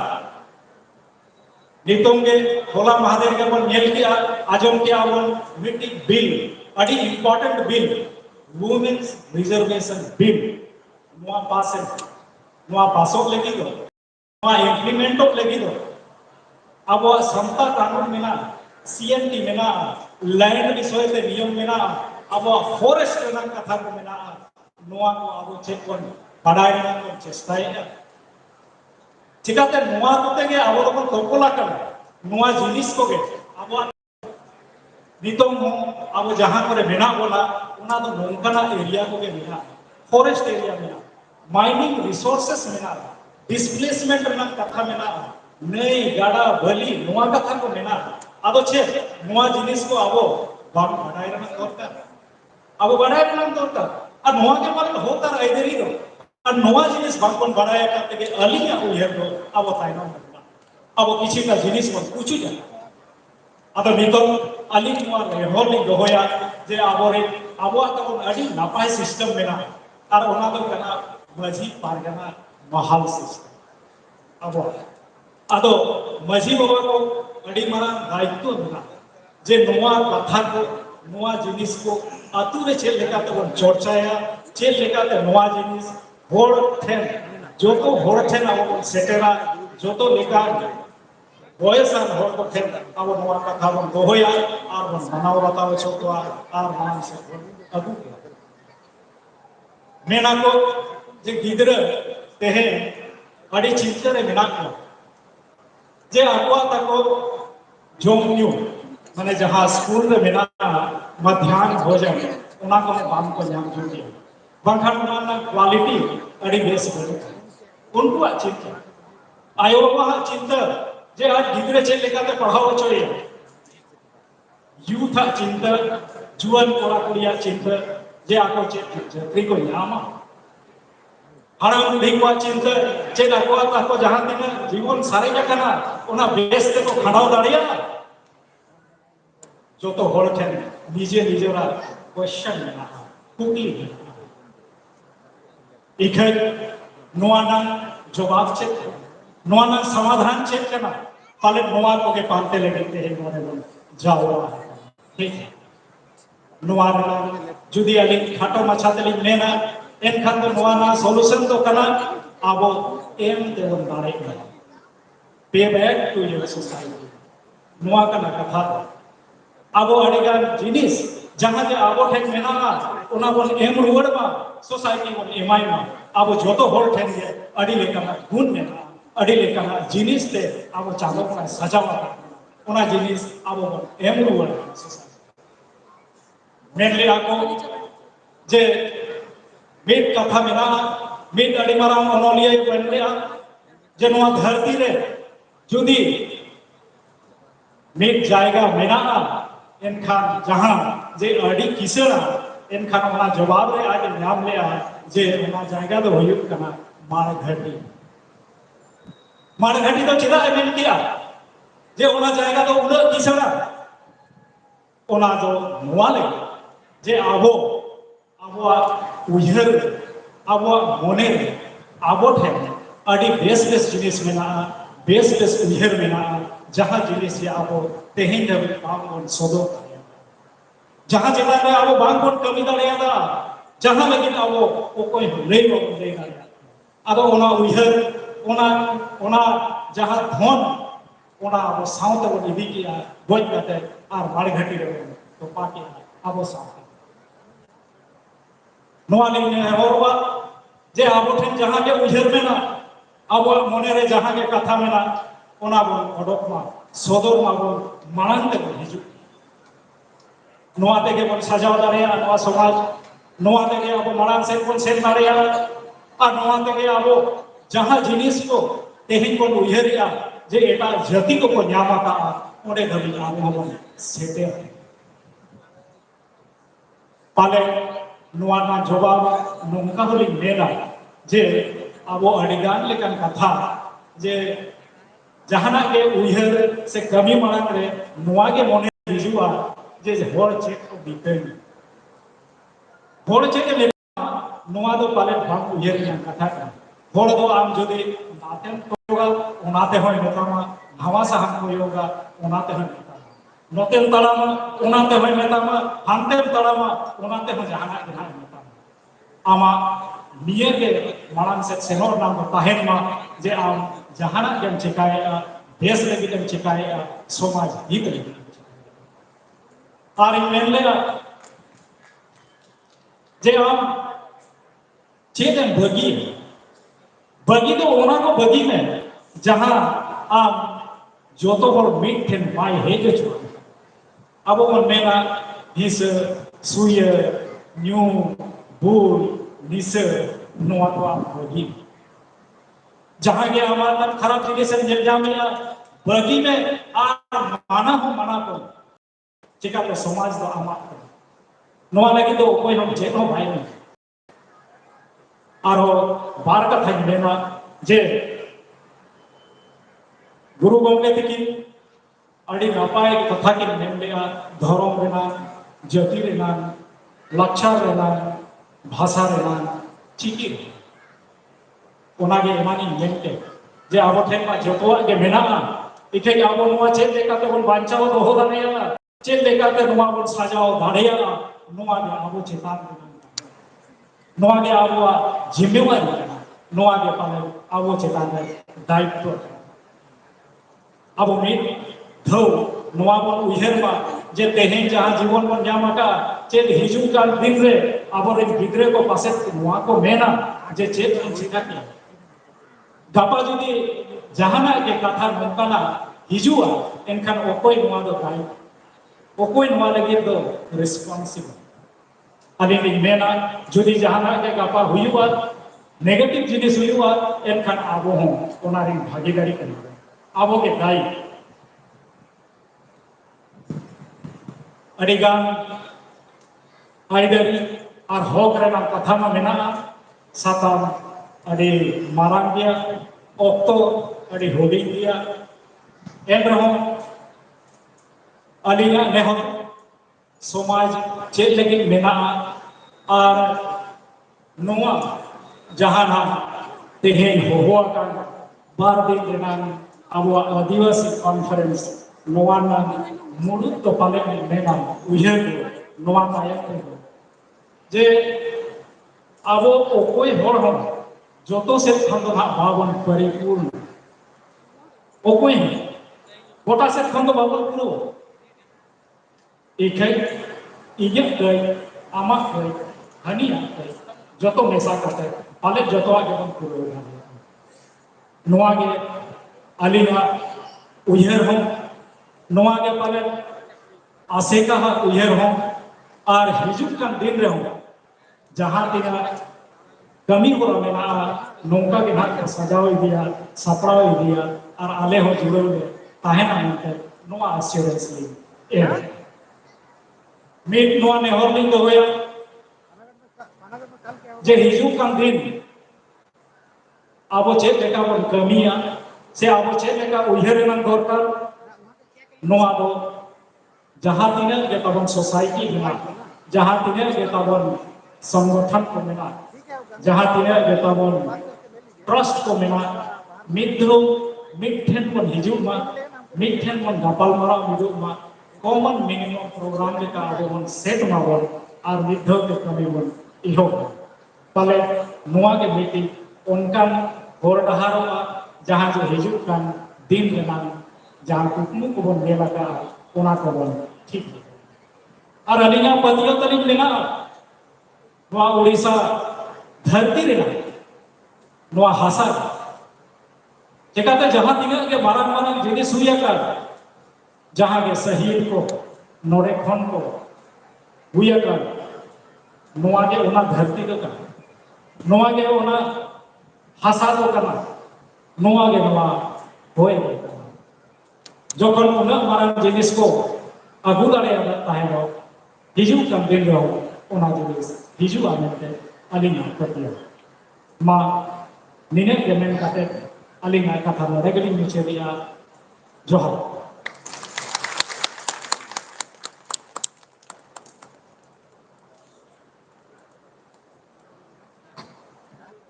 Speaker 3: नितों के होला महादेव के बन नेल के आजम के बन मीटिंग बिल अड़ी important bill women's reservation bill नुआ पासोक लगी दो नुआ इम्प्लीमेंटोक लगी दो अब समता कानून मेना सीएनटी मेना लैंड विषय ते नियम मेना अब फॉरेस्ट रेना कथा को मेना नुआ को अब चेक बन बड़ाई रेना को चेष्टाई चिकाते नुआ कोते के अब लोग तोपोला कर नुआ जिनिस को के अब नितों अब जहां करे मेना बोला उना तो नोंकना एरिया को के मेना फॉरेस्ट एरिया मेना माइनिंग रिसोर्सेस मेना डिस्प्लेसमेंट रेना कथा मेना नई गाड़ा बली नुआ कथा को मेना अब छे नुआ जिनिस को अब बांग बड़ाई रेना दरकार अब बड़ाई रेना दरकार और नुआ के माने होता आइदेरी दो और नुआ जिनिस बांगपन बड़ाई करते के अलिया उहर दो अब ताइनो अब किछिटा जिनिस मन पूछू जा अद नितों अलिन नुआ रेहर नि दोहोया जे आबोरे आबोआ तबन अडी नापाय सिस्टम मेना और ओना दो कना मझी पारगना महाल सिस्टम अब अदो मझी बाबा को अडी मारा दायित्व मेना जे नुआ कथा को नुआ जिनिस को अतु रे चेल लेका तबन चर्चाया चेल लेका ते नुआ जिनिस होड़ ठेन जो तो होड़ ठेन अब सेटेरा जो तो लेका बयसान होड़ को ठेन अब नुआ कथा बन दोहोया और बन मनाव बताव छोटवा और मान से अगु मेना को जे गिदरे तेहे अड़ी चिंता रे मेना को जे अगवा तको जोम न्यू माने जहां स्कूल रे मेना मध्याह्न भोजन उना को बाम को जाम जुटी बांखान उना क्वालिटी अड़ी बेस बने उनको चिंता आयो वहां चिंता जे आज गिदरे चेक लेकाते पढ़ाओ चोरिया यूथ चिंता जुआन कोड़ा कुड़िया चिंता जे आको चेक चाकरी को यामा हराम बुढ़ी चिंता चेक आको जहां दिन जीवन सारे जकना उना बेस ते को खड़ाव दाड़िया जो तो होड़ ठेन निजे निजेरा क्वेश्चन मेना कुकली इखे नोआना जवाब चेक नोआना समाधान चेक करना पाले नोआ को के पांते लगते हैं नोने बन जाओ ठीक है नोआना जुदी अली खाटो मछाते ली लेना इन खान तो नोआना सॉल्यूशन तो करना आबो एम देवन दारे करना पे बैक टू योर सोसाइटी नोआ का कथा आबो अड़ीगान जिनिस जहां जे आबो ठेन मेना ओना बन एम रुवड़मा सोसाइटी बन एमाई मा आबो जोतो होड़ ठेन जे अड़ी लेकाना गुण मेना अड़ी लेकाना जिनिस ते आबो चालो ना सजावा ओना जिनिस आबो बन एम रुवड़ सोसाइटी मेन ले आको जे मिट कथा मेना मिट अड़ी मारांग ओनोलिया बन ले जे नोआ धरती रे जुदी मिट जायगा मेना एनखान जहां जे अड़ी किसना एनखान ओना जवाब रे आज नाम ले जे ओना जायगा दो हुयुक कना मार घाटी तो चेदा एमेन किया जे ओना जायगा दो उना किसना ओना दो नोआले जे आबो आबो उयहर आबो मोने आबो ठे अड़ी बेस बेस जिनिस मेना बेस बेस उयहर मेना जहां जिनिस या आबो तेहिं दे बांगोन सोदो जहां चेता रे आबो बांगोन कमी दाड़ेयादा जहां लगिन आबो ओकोय लई बाबो लई दाड़ेया आदो ओना उयहर ओना जहां धन ओना आबो साउते बो इदी किया गोज काते आर मार घाटी रे तो पाके आबो साउते नोआ ने हरवा जे आबो ठेन जहां के उयहर मेना आबो मने रे जहां के कथा मेना ओना बो अडोक मा सदर मा बो मांग ते हिजु नोआ ते के बन सजाव दाड़ेया नोआ समाज नोआ ते के आबो मांग से बन सेन दाड़ेया आ नोआ ते के आबो जहां जिनिस को तेहिं बन उयहरिया जे एटा जाति को न्यामा का ओडे धबी आबो बन सेटे पाले नोआ ना जवाब नोंका होली मेना जे आबो अडिगान लेकन कथा जे जहाना के उयहर से कमी मांग रे नोआ के मोने हिजुआ जे होर चेक को बिकई होर चेक ले नोआ दो पाले भाग उयहर या कथा का होर दो आम जदि नातेम कोयोगा ओनाते होय नेतामा नवा साहब कोयोगा ओनाते होय नेतामा नोतेम तलामा ओनाते होय नेतामा हांतेम तलामा ओनाते होय जहाना के ना नेतामा आमा निये के मांग से सेनोर नाम ताहेन मा जे आम जहाना के चिकाया देश लगी के चिकाया समाज हित लगी आर मेन ले जे आम चेतन बगी तो ओना को बगी में जहां आम जो तो और मीट ठेन माय हेज छो अब मन मेना हिस सुय न्यू बुल निस नोआ तो आम बगी जहां के हमारा खराब चीजें से जल जामेला बगी में आ माना को चिका तो समाज दो आमा नोआ लगी तो कोई हम चेक हो भाई नहीं आरो बार कथा मेना जे गुरु गोंगे थी अड़ी नपाय कथा की मेन लेगा धर्म रेना जाति रेना लक्षण रेना भाषा रेना चिकी ओनागे एमानी मेनते जे आबो ठेन मा जतोआ के मेना इथे आबो नोआ चेक लेकाते बन बांचाओ दोहो दाड़ेया चेक लेकाते नोआ बन साजाओ दाड़ेया नोआ के आबो चेतान नोआ के आबो जिम्मेवारी नोआ के पाले आबो चेतान दायित्व आबो मिट धौ नोआ बन उयहर मा जे तेहें जहां जीवन बन जामाका चेक हिजू कान दिन रे आबो रे गिद्रे को पासे नोआ को मेना जे चेक हम चिका के गापा जुदी जहाना के कथा नोकाना हिजुआ एनखान ओकोय नोआ दो दाई ओकोय नोआ लगे दो रिस्पांसिबल अली मेना जुदी जहाना के गापा हुयुआ नेगेटिव जिनिस हुयुआ एनखान आबो हो ओनारी भागीदारी करी आबो के दाई अडिगान आइडरी और हक रेना कथा मा मेना साताम अड़ी मारांग गया ऑक्टो अड़ी होली गया एन रहो अलीना नेहो समाज चेक लगी मेना और नोआ जहाना तेहेन होहुआ का बार दिन रेना अब आदिवासी कॉन्फ्रेंस नोआ ना मुडुत तो पाले मेना उयहर नोआ तायक जे अब ओकोय होर हो जोतो से खंड ना बावन परिपूर्ण ओकोय गोटा से खंड बावन पूरो इखे इगे गय आमा गय हनिया गय जोतो मेसा करते पाले जोतो आगे बन पूरो नोआ के अलीना उयहर हो नोआ के पाले आसेका उयहर हो और हिजुक kan दिन रहो जहां तिना कमी हरा मेना नौका के नाक को सजाव दिया सापड़ाव दिया और आले हो जुड़े ले ताहेना मेनते नोआ एश्योरेंस ले मिट नोआ नेहर लिंग दो होया जे हिजुक kan दिन आबो चेक लेका बन कमिया से आबो चेक लेका उयहरेनान दरकार नोआ दो जहां तिना के ताबन सोसाइटी मेना जहां तिना के ताबन संगठन को मेना जहां तिना के ताबन ट्रस्ट को मेना मिद्रो मिठेन बन हिजुक मा मिठेन बन गपाल मारा मिदुक मा कॉमन मिनिमम प्रोग्राम लेका आबो बन सेट माबन और मिद्धो के कमी बन इहो पाले नोआ के मीटिंग उनका होर डहारों जहाँ जो हिजुक कान दिन रेनान जहाँ कुकमु को बन गेला का ओना को बन ठीक है और अलिंगा पतियो तलिंग लेना नोआ उड़ीसा धरती रेना नोआ हासा चिकाते जहाँ तिना के मारंग मारंग जिनिस हुई का जहाँ के शहीद को नोरे खन को हुई का नोआ के ओना धरती का नोआ के ओना हासा दो करना नोआ के नोआ होए जोखन उना मारंग जिनिस को अगु दाड़ेयादा ताहेनो हिजुक kan दिन रहो ओना जिनिस हिजुक आमेते अलिंगा पतिया मा निने के मेन काटे अलिंगा कथा नोरे गलिंग मुचे दिया जोहर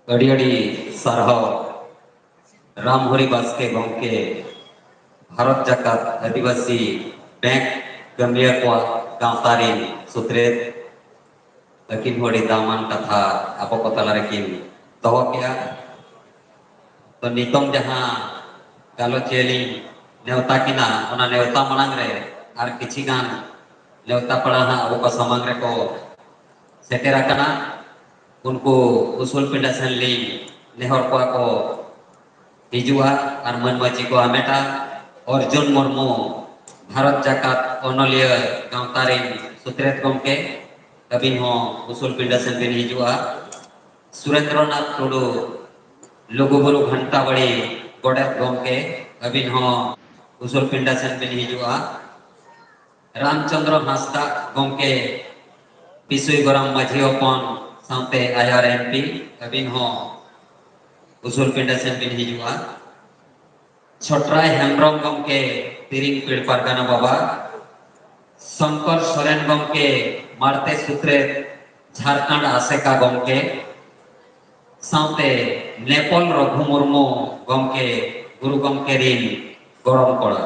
Speaker 1: अड़ी अड़ी सारहाव रामहरि बास्के गमके भारत जाकात आदिवासी बैंक गमिया को गांवतारी सुत्रेत अकिन होड़ी दामान कथा आपो को तला रेकिन दहो किया तो नितम जहां गालोचेली नेवता किना ओना नेवता मनांग रे आर किछि गान नेवता पड़ा हा अबो को समांग रे को सेटेरा कना उनको उसूल पिंडा सन ली नेहर को हिजुआ और मनमाची को आमेटा अर्जुन मुर्मू भारत जाकात ओनलिया गांवतारी सुत्रेत गमके अबिन हो उसूल पिंडा सन बिन हिजुआ सुरेंद्रनाथ टुडू लुगुबुरु घंटा बड़ी गोडेत गमके अबिन हो उसूल पिंडा सन बिन हिजुआ रामचंद्र हांसदा गमके बिसुई गरम माझी अपन साउते आयार एमपी अबिन हो उसूल पिंडा सन बिन हिजुआ छोटराय हेम्ब्रम गमके तिरिंग पीड़ पारगाना बाबा शंकर सोरेन गमके मारते सूत्रे झारखंड आसेका गमके साउते नेपाल रघु मुर्मू गमके गुरु गमके रिन गरम कोड़ा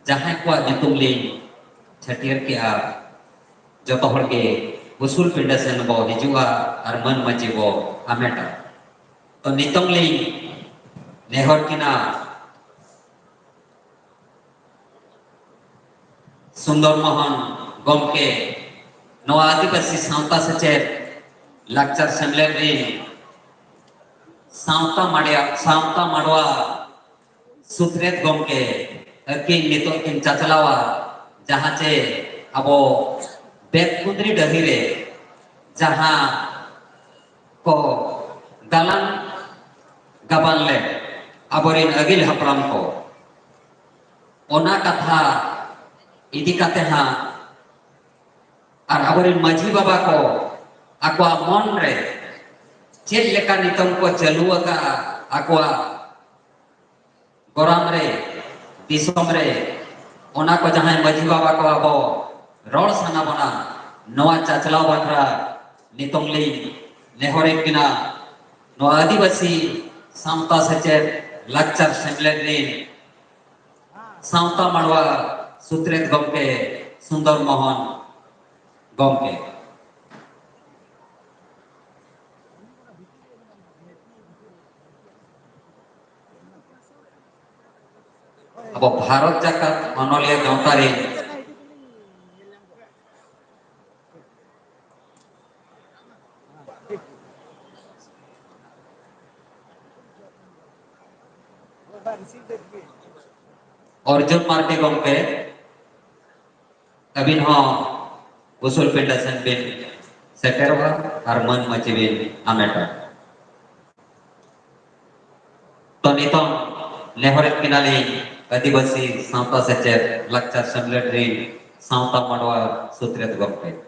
Speaker 1: जहां को जुतुम लिंग छटियर के आ जतो हर के उसूल पिंडा सेन बो हिजुआ और मन मची बो आमेटा तो नितम लिंग नेहर किना सुंदर मोहन गमके नवा आदिवासी सावता सेचेर लाक्चर सेमलेर दिन सावता माडवा सुत्रेत गमके अकिन नितो किन चाचलावा जहां चे अबो बेकुंद्री डहिरे जहां को गालान गाबान ले अबोरिन अगिल हपराम को ओना कथा इदी काते हा और अबोरिन माझी बाबा को आकवा मन रे चेल लेका नितम को चलुआ का आकवा गोराम रे दिसम रे ओना को जहां माझी बाबा को अबो रोड साना बना नवा चाचलाव बाखरा नितम ली नेहरे किना नो आदिवासी सावता सेचेर लाक्चर सेमलेट दिन सावता माडवा सुत्रेत गमके सुंदर मोहन गमके अब भारत जाकात मनोलिया गांवतारी अर्जुन मार्के गमके अबिन हो usul pendasan bin seterwa harman macibin ameta tonitong nehoret kinali adibasi sawta secer lakchar samletri sawta madwa sutret gompe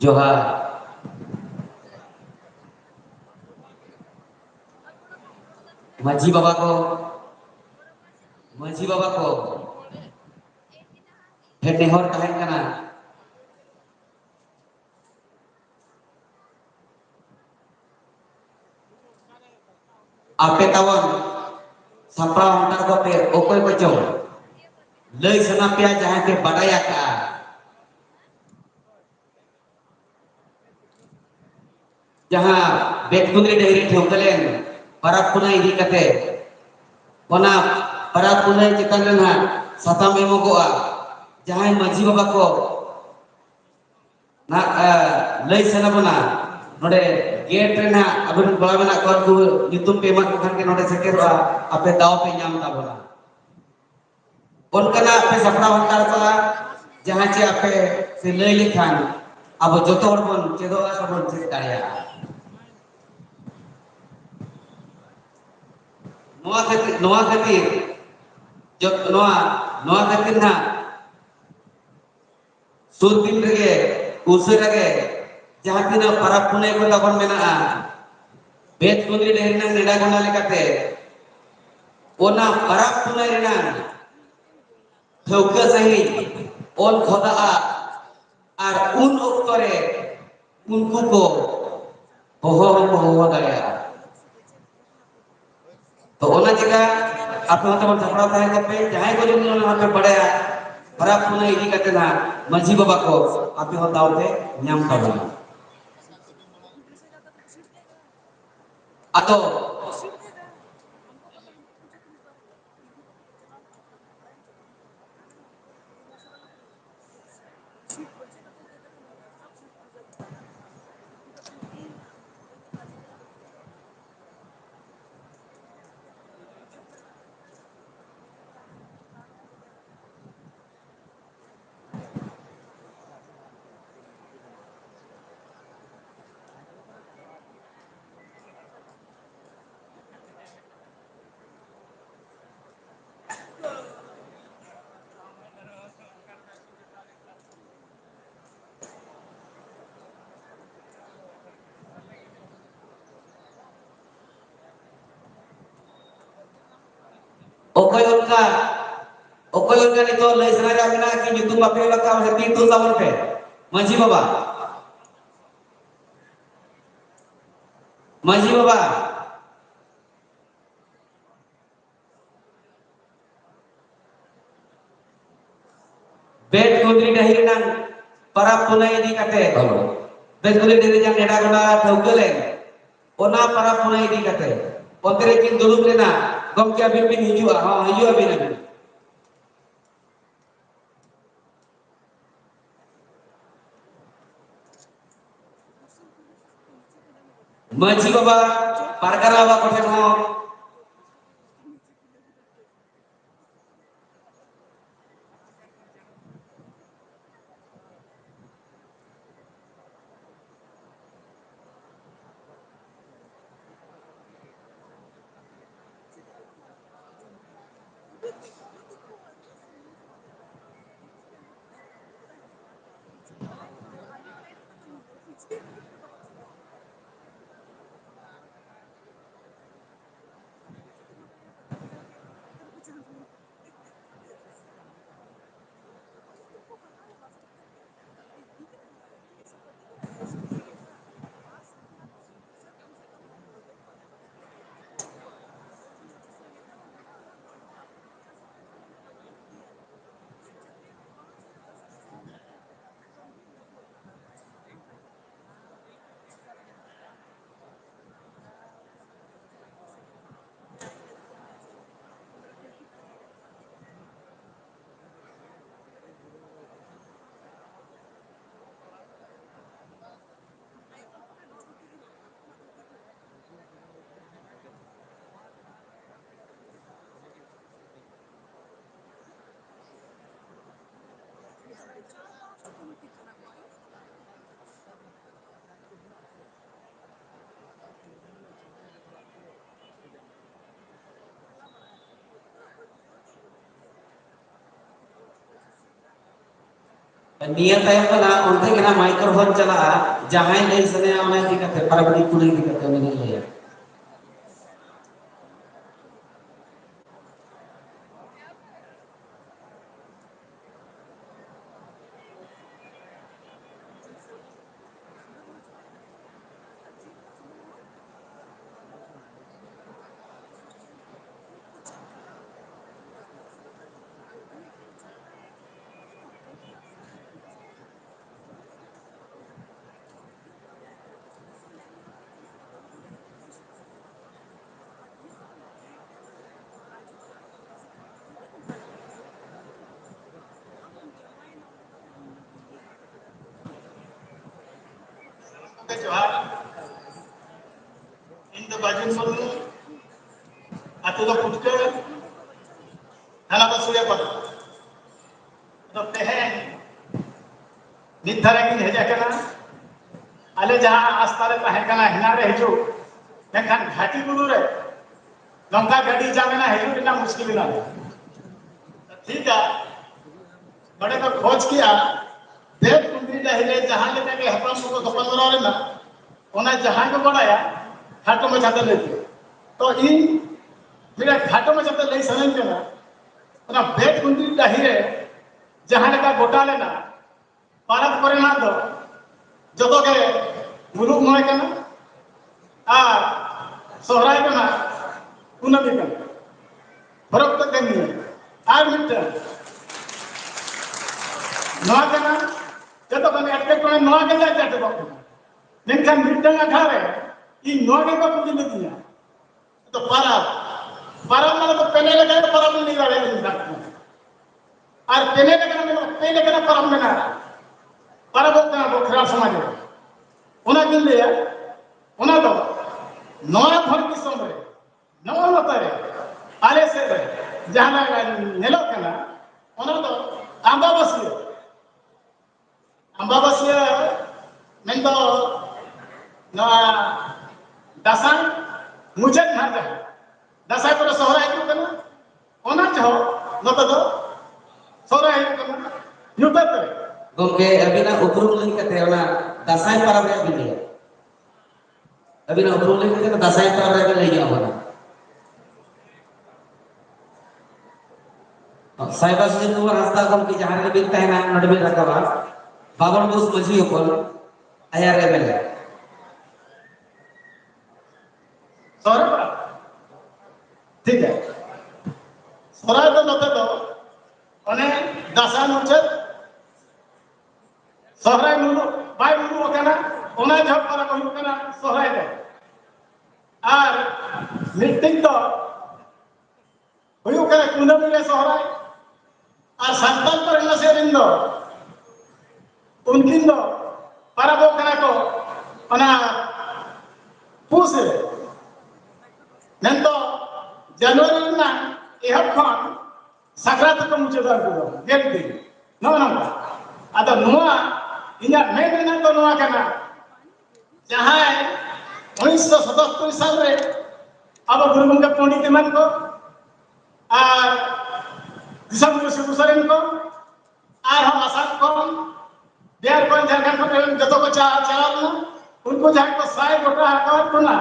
Speaker 1: Johar Maji Baba ko nehor tahen kana ape tawon sampra hontar ko pe okoy ko chong lei sanapya jahan ke badaya ka jahan betpundri dehri thongkalen parab punai idi kate ona parab punai chitan rena satam emogoa jahan maji baba ko na lei sanabona node gate rena abun bala mena kor ku nyutum pe mat khan ke node sekerwa ape daw pe nyam tabona onkana ape sapra hontar ko jahan che ape se lei lekhan abo joto hor bon chedo sabon che daria noa khatir jot noa khatir na surbin rege usarage jahan tina parab punai ko tabon mena bet kundri dehna neda gona lekate ona parab punai rena thauka sahi on khoda ar un oktore unku ko hoho daya to ona jika ape teman sapra tahe ko pe jahay ko jumno na ape badaya parab punai idi kate na maji baba ko ape ho daute nyam tabona atau okoy unka nito lay sanaga mina ki nyutum ape laka hati tu tabon pe maji baba bet kundri dahiri nang parab punai idi kate bet kundri dahiri jang neda gona thaukale ona parab punai idi kate ontere kin duluk lena gomke abin hijua hijua abin maji baba parkara baba koten ho
Speaker 4: निया tayang kana onte kana microphone chala jahai lay sane ona dikate parabadi kuling dikate oni lay
Speaker 3: Johar, Indo Bajun Mulu, atau the Putka, Halapa Surya Pada. तो तहन निधरगिन हेजा कना आले जहां आस्तारे तहन कना हिना रे हिजु मेखान घाटी गुरु रे लंका गाड़ी जामेना हिजु बिना मुश्किल ना ठीक है बड़े को खोज किया देव कुंडी हिले जहां लेके के हपम को गपल रे ना ओना जहां को बड़ाया घाटो में जाते ले तो इन मेरा घाटो में जाते ले सनन कना ओना देव कुंडी हिले जहां लेका गोटा लेना पारत करे ना दो जतो के मुलुक मोय कना आ सोहराय कना कुनबी कना फरक तो कमी है आर मिनट नवा कना जतो कने अटके कोने नवा के जाते बापू मेनखान मिटंग अठारे ई नवा के को कुछ नहीं दिया तो पारत माने तो पहले लगा पारत नहीं वाले और पहले लेकर परम में ना परम होता है वो खराब समाज है उन्हें किन लिया उन्हें तो नौरा भर की सोमरे नौरा होता है आले से जहाँ नेलो करना उन्हें तो अम्बाबसिया में तो ना दसाई मुझे ना जाए दसाई पर सोहरा है क्यों करना उन्हें चाहो न तो सोरा है कना Newton
Speaker 4: gongke abina uprum lagi kate ona dasai parab re bini abina uprum lagi kate dasai parab re lagi ona sai bas din nuwar hasta kom ki jahan bin tahna nodbe rakaba babon bus maji upon ayar re bele
Speaker 3: सोरा ठीक है सोरा तो नते तो अने दसा मुचत सोहराय मुलु बाय मुलु ओकना ओना जब पर को हुकना सोहराय दे आर मीटिंग तो हुयु करे कुनबी रे सोहराय आर संतान पर नसे रिंदो उनकिन दो परबो कना को ओना पूसे नेतो जनवरी ना एहब खान साकरात को मुझे दर दो गेल दिन नो नो अदा नुआ इना मेना तो नुआ कना जहां 1977 साल रे अब गुरु गंगा पंडित मन को और दिसम को सुसरेन को और हम आसाद को बिहार को झारखंड को जतो को चावल ना उनको जहां को साई गोटा हकावत को ना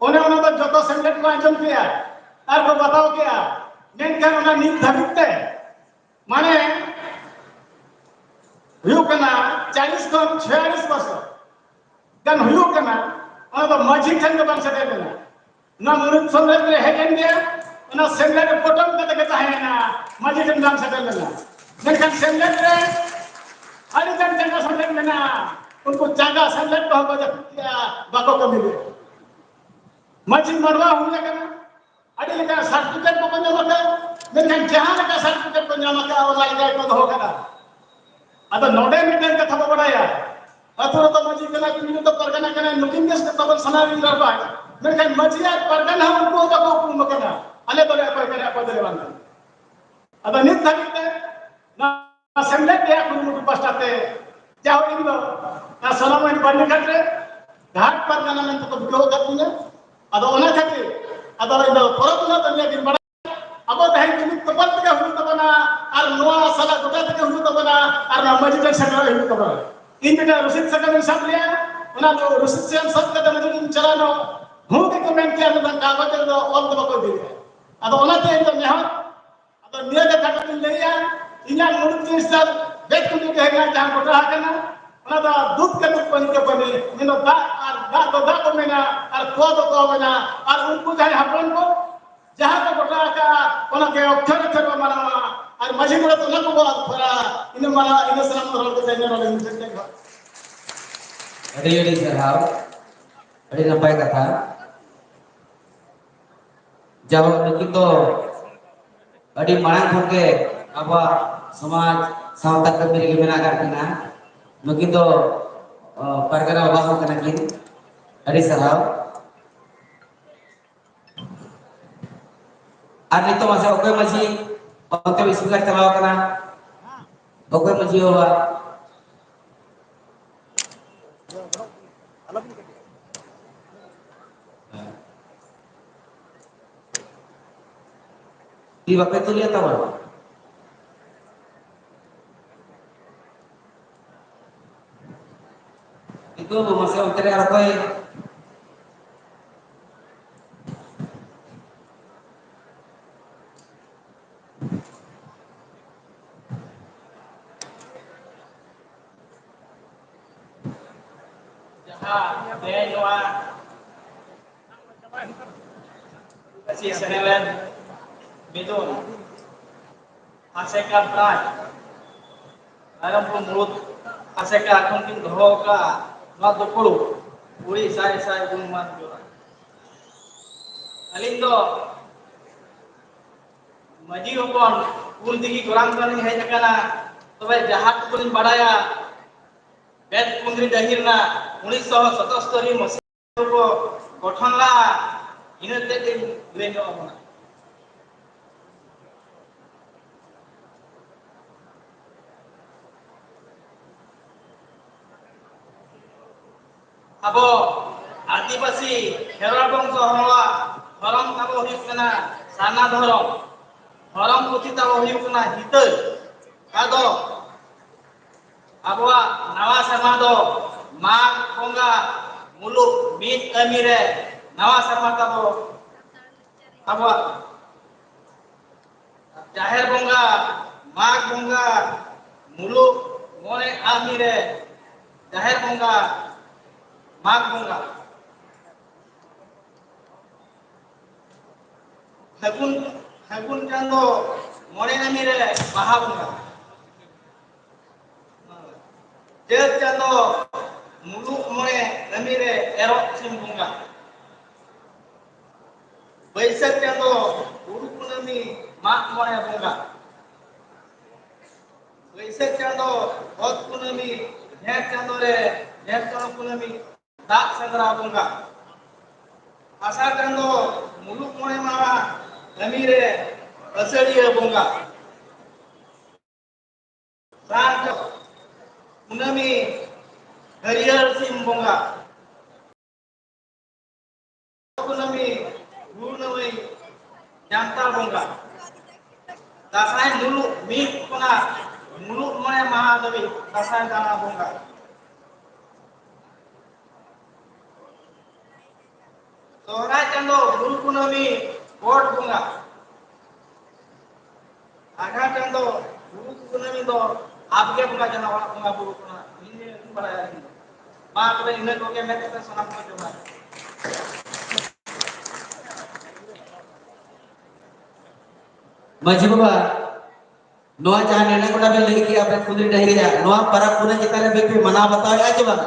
Speaker 3: उन्हें तो जतो संगठन को आयोजन किया और को बताओ क्या मेनखान ओना नीत धाबिते माने हुयु कना 40 को 46 वर्ष गन हुयु कना ओना तो माझी ठन के बन सके ना मुरुत संदर्भ रे हेजन गया ओना सेंडर रे पोटम कते के चाहे ना माझी ठन बन सके मेनखान सेंडर रे हरि जन जगह संदर्भ में ना उनको जगह संदर्भ को बाको को मिले माझी मरवा हुए कना अड़ी लेका सर्टिफिकेट को जमा कर मेनखान जहां लेका सर्टिफिकेट को जमा कर ऑनलाइन जाय को हो कना अद नोडे मीटर कथा बड़ाया अथुर तो मजी कना कि तो परगना कना नुकिन देश के तबल सनावी रबा मेनखान मजी आ परगना उनको तो को कना अले तो ले पर करे को देवान अद नित थकिते ना सेमलेट या कुरुमुटु पास्टाते जाओ इन दो ना सोनामन बन्नी घाटे घाट पर गाना में तो बिको करतीना अदो ओना खातिर अदो इन दो परब ना तन्या दिन बड़ा अब तहन तुम तपत के हुन तबना और नोआ साला गोटा के हुन तबना और मस्जिद सेंटर हुन तबना इन बेटा रसीद सकम हिसाब लिया ओना तो रसीद से सब के तने चलानो हूं के कमेंट किया तो कागज दो ऑल तो को दी अदो ओना ते इन मेहर अदो निया के कागज लेया इना मुड़ के सर देख तुम के है जहां गोटा हकना ओना दा दूध के दूध बन के बने इनो दा और दा को मेना और को मेना और उनको जाय हपन को जहां को गोटा का ओना के अक्षर अक्षर माना और मझी में तो न को बोला थोड़ा इन माना इन सलाम रोल के जाने वाले इन के
Speaker 4: Ada sarhau, ada nampai kata. Jawab begitu, ada marang ke apa samaj sawta kami gimana karena begitu perkara bahawa kena kini ada sarhau. Ada itu masa oke masih oke bismillah kalau kena oke masih apa di waktu itu lihat apa? Itu masih oke apa?
Speaker 3: Denua kasih senelan bidon hasekan prai alam pun mulut haseka akon kin dhoka na dopulu puri sai gunman jora alindo maji hopon pun digi gorang kan hej kana tobe jahat pun badaya বেদ কুন্দ্রি দাহির না 1977 মসিহ को গঠন লা ইনতে দিন লেন অবনা আবো আদিবাসী খেরোয়াল বংশ হওয়া ধরম তাবো হুᱭᱩᱜ ᱠᱟᱱᱟ সানা ধরম ধরম পুথি তাবো হুᱭᱩᱜ ᱠᱟᱱᱟ হিᱛᱟᱹ আদো Abwa nawa sama do mag bonga muluk mit amire nawa sama tabo abwa jahir bonga mag bonga muluk mone amire jahir bonga mag bonga hagun jando mone amire baha bonga Jat jano muluk mone namire erok sim bunga. Baisak jano uruk punami mak mone bunga. Baisak jano hot punami jhet jano punami dak sangra bunga. Asar jano muluk mone mama namire asariya bunga. Sar Punami hariar sim bonga Punami Purnami Jantar bonga Dasai muluk mit puna muluk mane Mahadevi Dasai dana bonga Sohrai chando Guru Punami Kot bonga Agha chando Guru Punami do आपके बुला जना वाला बुला बुरु ना इन्हें बड़ा यार माँ को इन्हें को के मैं तो सुना को जो है
Speaker 4: Maji baba noa jahan nene ko nabe lagi ki apne kudri dahiri ya noa para kuna kita ne bepi mana बताओ aja bang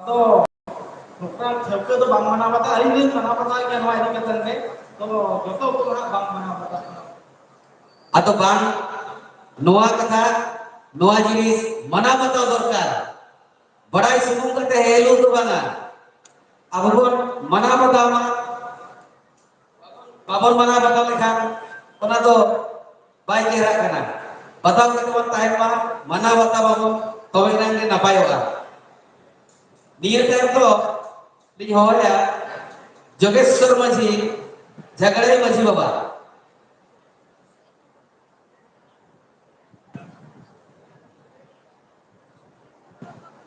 Speaker 3: तो लोकरा ठेके तो बांग मना बता आई दिन मना बता के नवा इदी के तंगे तो जतो को ना बांग मना बता
Speaker 4: atau bang noa kata noa jinis mana बताओ dorkar badai sumung kate helu tu banga abon mana बताओ ma babon mana बताओ lekhan ona to bai kira kana Batao kita bang tahan mah mana batao babu kau nang ni napayoga. Dia terto di hoya Jogeswar Maji Jagade Maji Baba.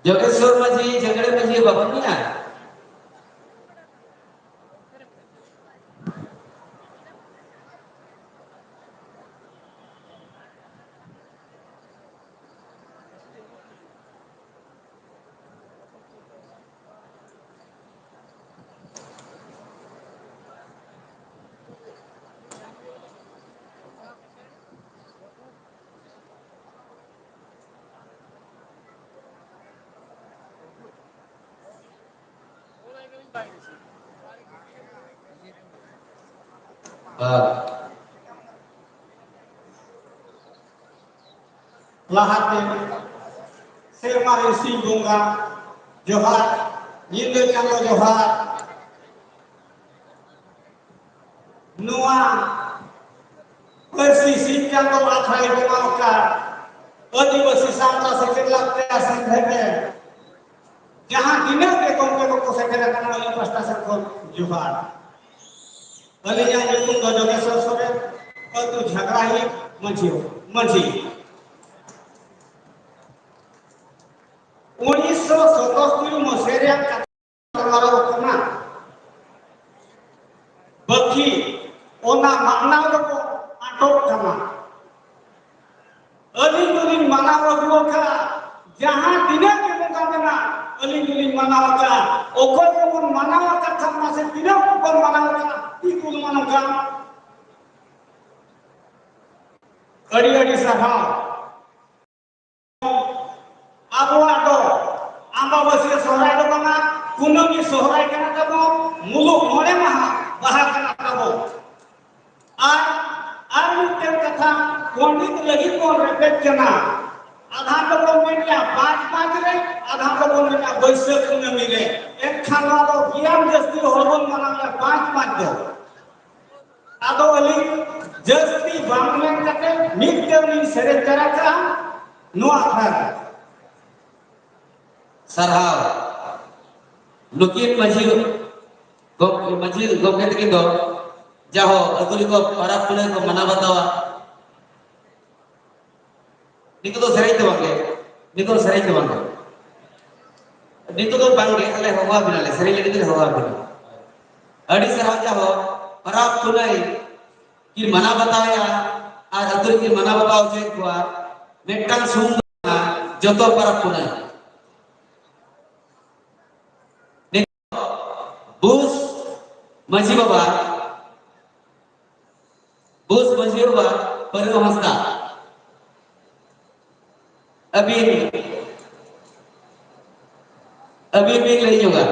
Speaker 4: Jogeswar Maji Jagade Maji Baba niya.
Speaker 3: Lahate serma isi bunga johar nyinde chando johar nua persisi chando athai bunga adivasi samta sekian lakte asan dheke jahan dina ke kongke ko sekera kana ali prestasi ko johar alinya nyukum do Jogeswar Soren atu jhagrahi manji 1977 मसीह कना बखी ओना मानव को आटक कना अली दुलिन मानव को का जहां दिने के बंगा कना अली दुलिन मानव का ओको को मानव का थमा से दिने को मानव का इकुल मानव का अड़ी अड़ी सहा Abu-ado, ambabasi sohrai do banga, kunami sohrai kana tabo, muluk mole maha, bahar kana tabo. Ar mutem katha, kondit lagi kon repet kana. Adha do konmenya 5 re, adha do konmenya baisakh kunami re. Ek khana do gyan jasti horbon manala 5 do. Ado ali jasti bangmen kate, miktem ni sere jaraka, noa khar.
Speaker 4: Sarhau Nukin Maji Gok kita kindo Jaho Atuli ko para pulai ko mana batawa Niko to serai to bangke Niko serai to bangke Niko to bangke ale hawa binale serai lagi to hawa bin Adi sarhau jaho para pulai ki mana batawa ya Atuli ki mana batawa je kuar Mekan sumna joto para pulai Bus Maji Baba Peru Hasta Abin bin lagi juga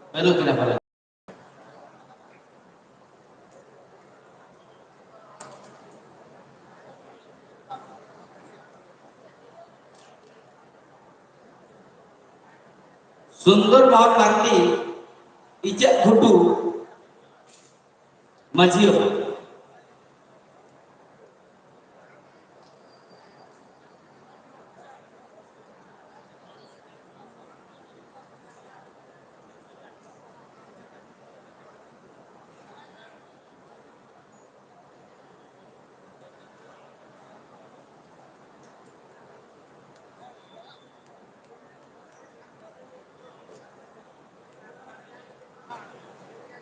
Speaker 4: Lalu kenapa? Sundur Mohon Marti Ijak Hudu Majio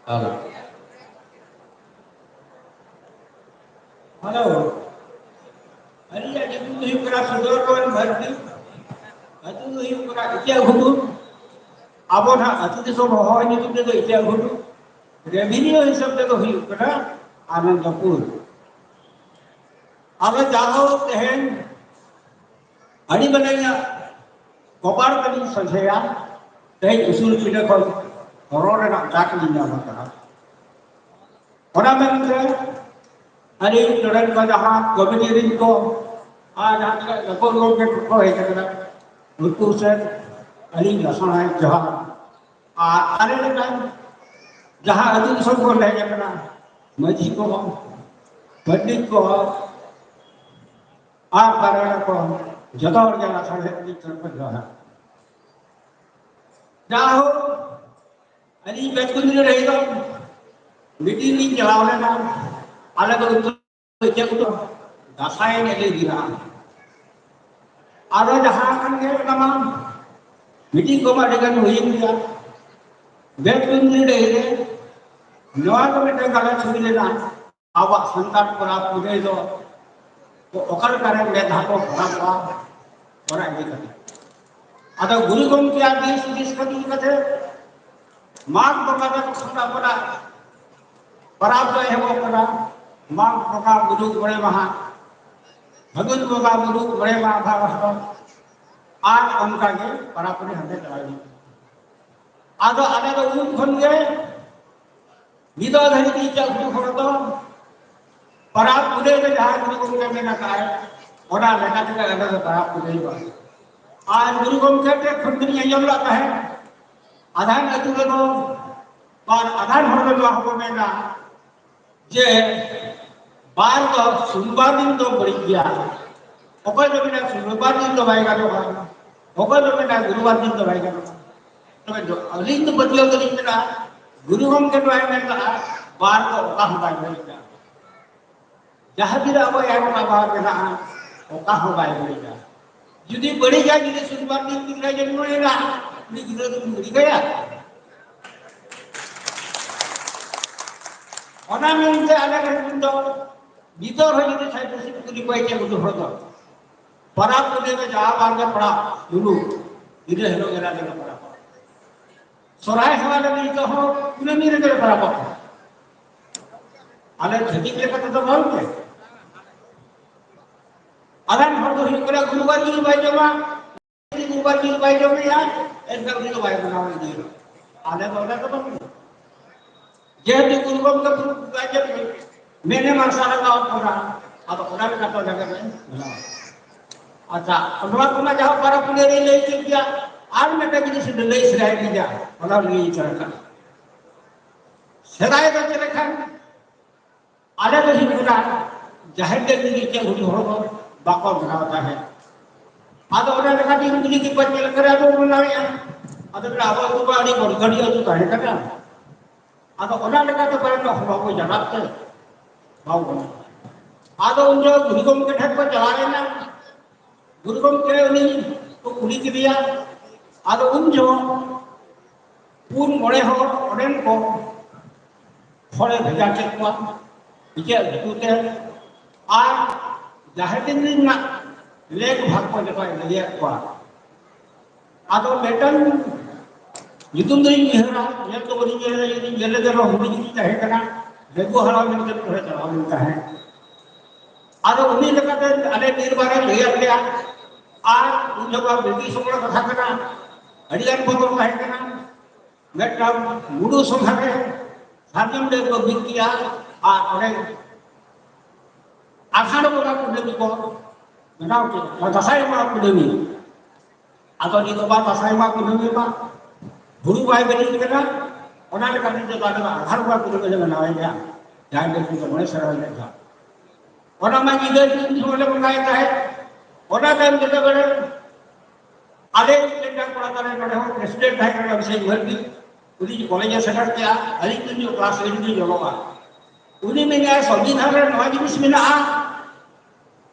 Speaker 3: Halo. Hari ya jadi tu hikra sudor kawan berdi. Atu tu hikra itia hudu. Abon ha atu tu sob ho ni tu tu itia hudu. Revenue hisab te tu hikra Anandapur. Aba jaho tehen hari bananya kobar kali sanjaya tehen usul pina kon horor nak dak ni nama ta. Ona mentre hari noren ko jahan komiti rin ko jahan ka lapor ko ke ko hai kana rutu se hari lasana jahan are kan jahan adu सब को ले जाना मजी को पंडित को कारण को जता और जाना साढ़े तीन तरफ जाना जाओ अरे बेचकुंज रहेगा मीटिंग नहीं चलाओ ना अलग अलग क्या कुछ दासाई ने ले दिया आरो जहाँ kan के nama मीटिंग को मार देकर हुई दिया बेचकुंज रहेगा नवा को बेटे गला छुई लेना आवाज संतान पर आप पूरे जो तो ओकर कारण में धाको खराब और आगे करते अदा गुरु गम के आदेश दिस कदी कथे माग बका का खंडा पड़ा पराब जो है वो करा माग बका गुरु बड़े महा भगवत बका गुरु बड़े महा भाव आज उनका के परापरे हमें चलाई आदो आदे तो उन खन गए निदो धरी की चल खड़ तो पराब पूरे के जहां गुरु गम के ना काय ओना लेका के अलग पराब पूरे बा आज गुरु गम के खुंदनी यम लाता है आधान अतुल को और आधान हर को हो मेना जे बार को सोमवार दिन तो बड़ी गया ओकर जो बिना सोमवार दिन तो भाई गालो ओकर जो बिना गुरुवार दिन तो भाई गालो तो जो अलिंग तो बदलो तो नहीं मेरा गुरु गम के तो है मेरा बार को का हो भाई मेरा जहां भी रहो यार का बात ना ओका हो भाई मेरा यदि बड़ी जाए यदि सोमवार दिन कितना जन्म लेगा ini kita tu beri gaya. Orang yang ada kerana itu, bitor hari ini saya pasti kuli baik yang untuk orang. Para punya jawab anda para dulu, ini hello kena dengan para. Sorai hal ini itu ho, punya ni dengan para apa? Ada jadi kita kata tu baru ke? Ada hal tu hidup kita guru baik jama, guru baik jama ya. ऐसा भी तो भाई बनाने दिए आधे तो तो ये तो गुरुगम का गाजर मैंने मसाला का और पूरा अब पूरा भी करता जगह में अच्छा अनुवाद को ना जाओ para पुनेरी ले के क्या आज मैं कभी जिसे ले इसराइल की जा मतलब ये चरखा सदाए तो चरखा आधे तो ही पूरा जाहिर के लिए क्या हो बाको बनाता है ada orang dekat di negeri kita jalan kerja tu menawanya, ada berapa tu balik bergadi atau tak ada kan? Ada orang dekat tu pada nak bawa jalan tu, bawa. Ada orang guru gom ke thak per jalan na, guru gom ke ni tu kulit dia, ada orang pun boleh orang ko, boleh kerja cekwa, kerja itu tu, jahit ini nak lake भाग को देखो लिया को आदो बेटन युतुम दई मेहरा ये तो बड़ी मेहरा ये गेले दे होनी की चाहे कना लेगो हला में तो थोड़ा चला मिलता है आदो उन्हीं लगाते अने निर्बार लिया लिया आज उन जगह बेटी सोमड़ा कथा कना अडियान बदल है कना बेटा मुडू संघारे साजम दे को बिकिया आ अरे आषाढ़ बोला कुंडली को Benar tu, mata saya mak kudemi, atau di tempat mata saya mak kudemi mak, guru bayi beri kita, orang dekat itu ada har mak kudemi jangan awalnya, jangan dia kita mulai seram dia. Orang macam ini semua orang kaya kaya, orang kan kita ber, ada yang pernah tanya pada presiden kaya kaya bisa berdi, uni kolej sekarang dia, ada itu kelas ini juga, uni mengenai संविधान नवा जिनिस मेना'a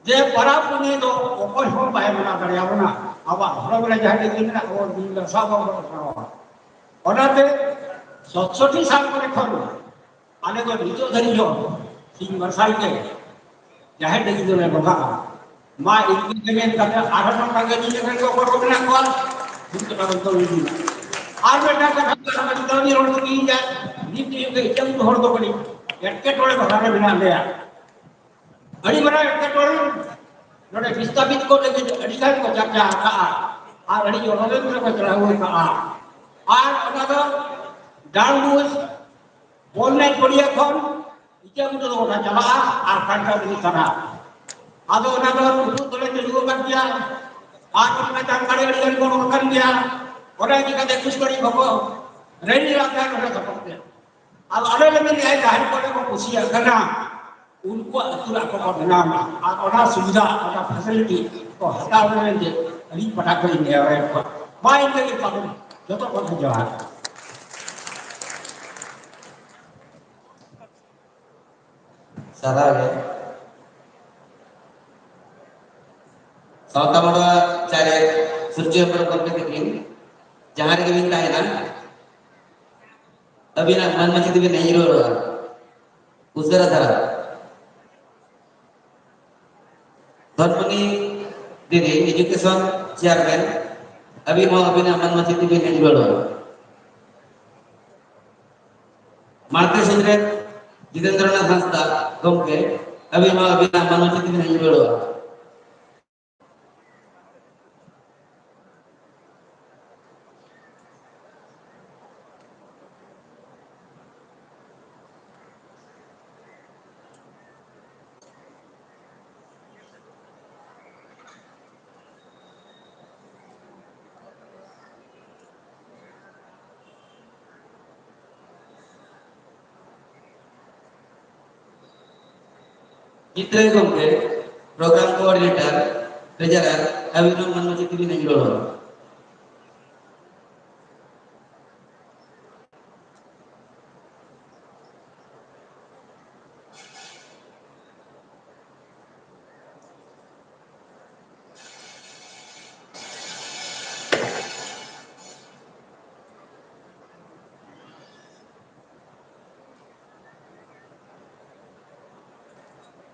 Speaker 3: जे पराब पुने तो ओकोय हो बाय बना दरिया बना आबा हर बेला जाहे दिन ना और दिन सब ओनाते 67 साल करे खरु आने को निजो धरी जो सिंह वर्षाई के जाहे दिन ने बगा मा इनकी जगह कते 18 का के दिन को को बना कॉल दिन का तो नहीं आज बेटा का तो नहीं रोड की जा नीति के चंद हर तो बड़ी एटके टोले भगारे बिना ले अड़ी बड़ा एटके टोले नोडे विस्थापित को लेके अधिकारी को जाके आ अड़ी जो नोडे को चला हुआ का आ अनादो डांगुस ऑनलाइन पड़िया खन ᱤᱠᱟᱹ ᱢᱩᱴᱩ ᱫᱚ ᱜᱚᱴᱟ ᱪᱟᱞᱟᱜᱼᱟ ᱟᱨ ᱠᱟᱱᱴᱟ ᱫᱩᱲᱩᱵ ᱠᱟᱱᱟ ᱟᱫᱚ ᱚᱱᱟ ᱫᱚ ᱴᱩᱠᱩᱡ ᱫᱚᱞᱮ ᱪᱟᱹᱞᱩ ᱟᱠᱟᱫ ᱜᱮᱭᱟ ᱟᱨ ᱚᱱᱟ ᱡᱟᱱᱠᱟᱲᱤ ᱟᱹᱰᱤ ᱜᱟᱱ ᱠᱚ ᱚᱰᱚᱠ ᱟᱠᱟᱱ ᱜᱮᱭᱟ ᱚᱸᱰᱮ ᱤᱫᱤ ᱠᱟᱛᱮ ᱠᱩᱥᱠᱟᱹᱲᱤ ᱵᱟᱠᱚ ᱨᱮᱰᱤ ᱟᱠᱟᱫ ᱚᱸᱰᱮ ᱫᱚᱦᱚ ᱜᱮᱭᱟ ᱟᱫᱚ ᱟᱞᱮ ᱞᱮ ᱢᱮᱱᱮᱫᱼᱟ ᱡᱟᱦᱟᱸᱭ ᱠᱚᱨᱮ ᱠᱚ ᱠᱩᱥᱤᱭᱟᱜ ᱠᱟᱱᱟ ᱩᱱᱠᱩᱣᱟᱜ ᱟᱹᱛᱩᱨᱟᱜ ᱠᱚ ᱵᱮᱱᱟᱣᱟ ᱟᱨ ᱚᱱᱟ ᱥᱩᱵᱤᱫᱷᱟ ᱚᱱᱟ ᱯᱷᱮᱥᱤᱞᱤᱴᱤ ᱠᱚ ᱦᱟᱛᱟᱣ ᱞᱮᱱ ᱡᱮ ᱟᱹᱞᱤᱧ ᱯᱟᱦᱴᱟ ᱠᱷᱚᱱ ᱤᱧ ᱱᱮᱦᱚᱨᱮᱫ ᱠᱚᱣᱟ ᱢᱟ ᱤᱱᱠᱟᱹ ᱜᱮ ᱛᱟᱵᱚᱱ ᱡᱚᱛᱚ ᱠᱚ ᱡᱚᱦᱟᱨ
Speaker 4: sarah ya sauta modwa cari surjaya berkonflik ini jangan diminta ya tapi nak man masih tidak hero usara dara Dharmani दीदी एजुकेशन चेयरमैन अभी mau अभी ना मन masih tidak hero मारते सुंदर जितेंद्रनाथ हंसदा गमके अभी mau अभी ना मन masih tidak hero Citra Gomke, program coordinator, treasurer, Abhinav Manmohan TV Nangilolo.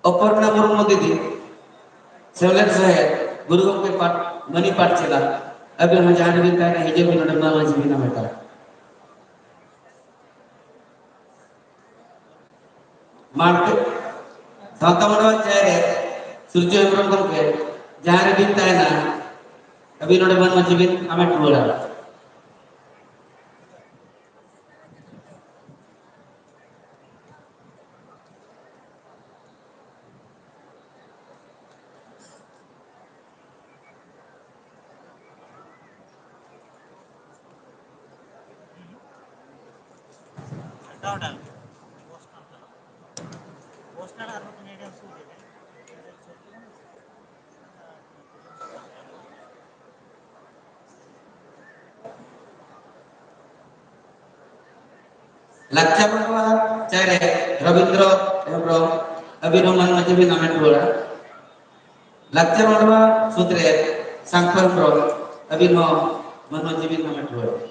Speaker 4: Oporna Murmu Didi, Seolet Soher, Guru Gomke Pat, Mani Pat Chela, Abhinav Jangan Binta na Hijab Binodam Manmohan TV Nameta. Marte, Sauta Modwa Chere, Surjaya Gomke, Jangan Binta na Abhinav Manmohan TV Nameta. Lakcha Modwa Chere, Rabindra Hebron, Abhinav Manmohan TV Nameta. Lakcha Modwa Sutre, Sangkar Hebron, Abhinav Manmohan TV Nameta.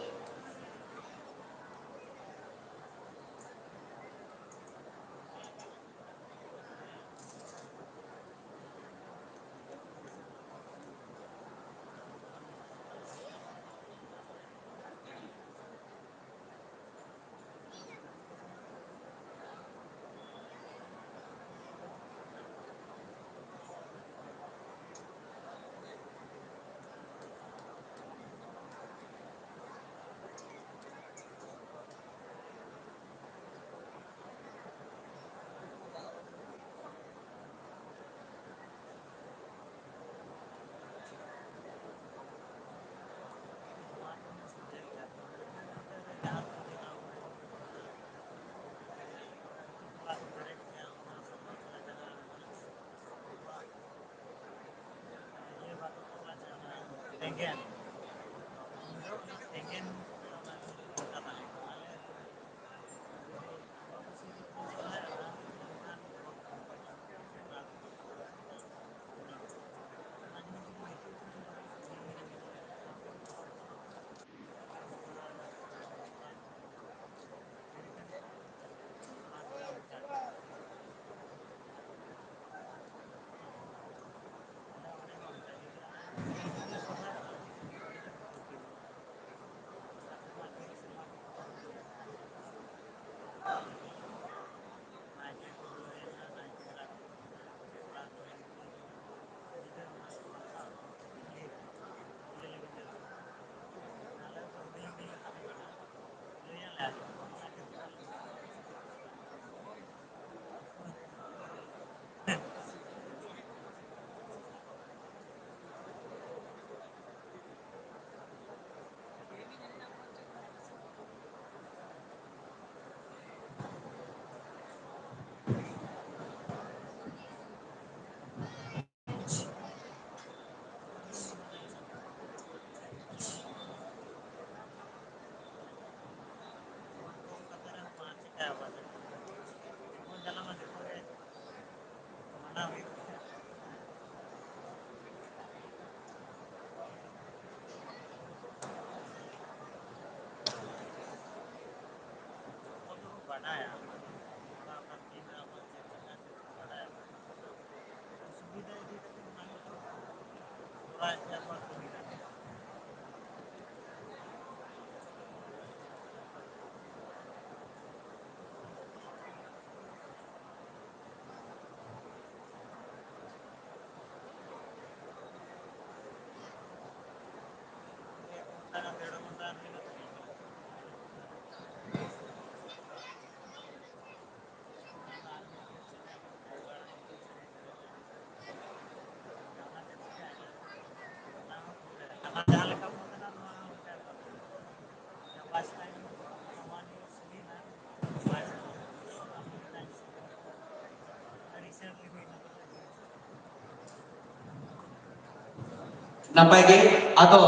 Speaker 4: Nampai ge atau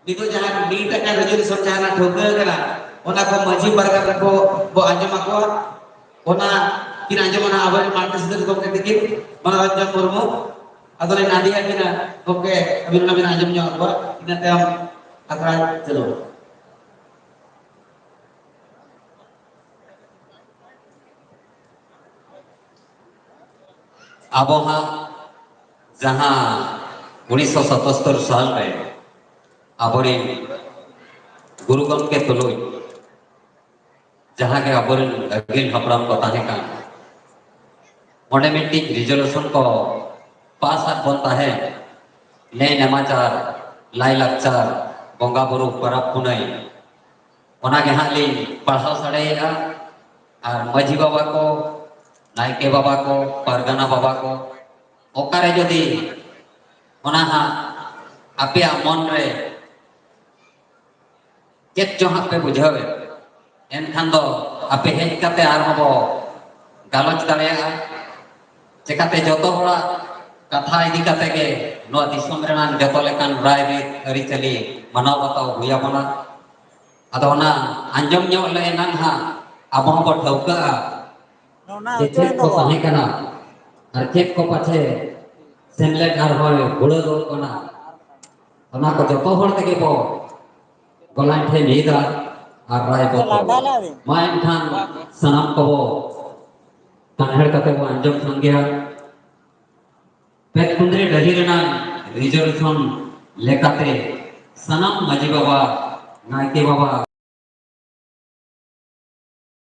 Speaker 4: itu jangan diingatkan resolusi jangan doge kana ona ko maji barga ko bo anjam aku ona kina anjam ona abal markas itu ko ketik mana anjam murmu atau lain nadia kina oke abin nabi anjam nya apa kina tem akran jelo
Speaker 1: Aboha जहां 1977 साल में आबोरे गुरु गमके तुलुई जहां के आबोरे अगिल हपड़ाम को ताहे का ऑटोमेटिक रिजोल्यूशन को पास आत बनता है ले नमाचार लाई लक्चार बंगा बुरु परब पुनई ओना के हाली पढ़ाव सड़ेगा और मजी बाबा को नायके बाबा को परगना बाबा को ओकारे जदि ओना हा आपिया मन रे चेत जोहा पे बुझावे एनखान दो आपे हेज काते आर हबो गालोच दाड़ेया चेकाते जतो होड़ा कथा इदी काते के नो दिसम रेनान जतो लेकान रायरित अरिचली मनाव बताव हुया बना आदो ओना आंजम ᱧᱚᱜ ले एनान हा आबो हबो ठौका जे चेक को ताहे कना और चेक को पाछे सेमलेट आर होय गुड़ो दो कना ओना को जतो होड़ तेगे बो गोलान ठे मीदा और राय बो माइन खान सनम को ताहेड़ कते वो अंजम संगया पेट कुंद्रे डहिरना रिजर्वेशन लेकाते सनम मजी बाबा नायके बाबा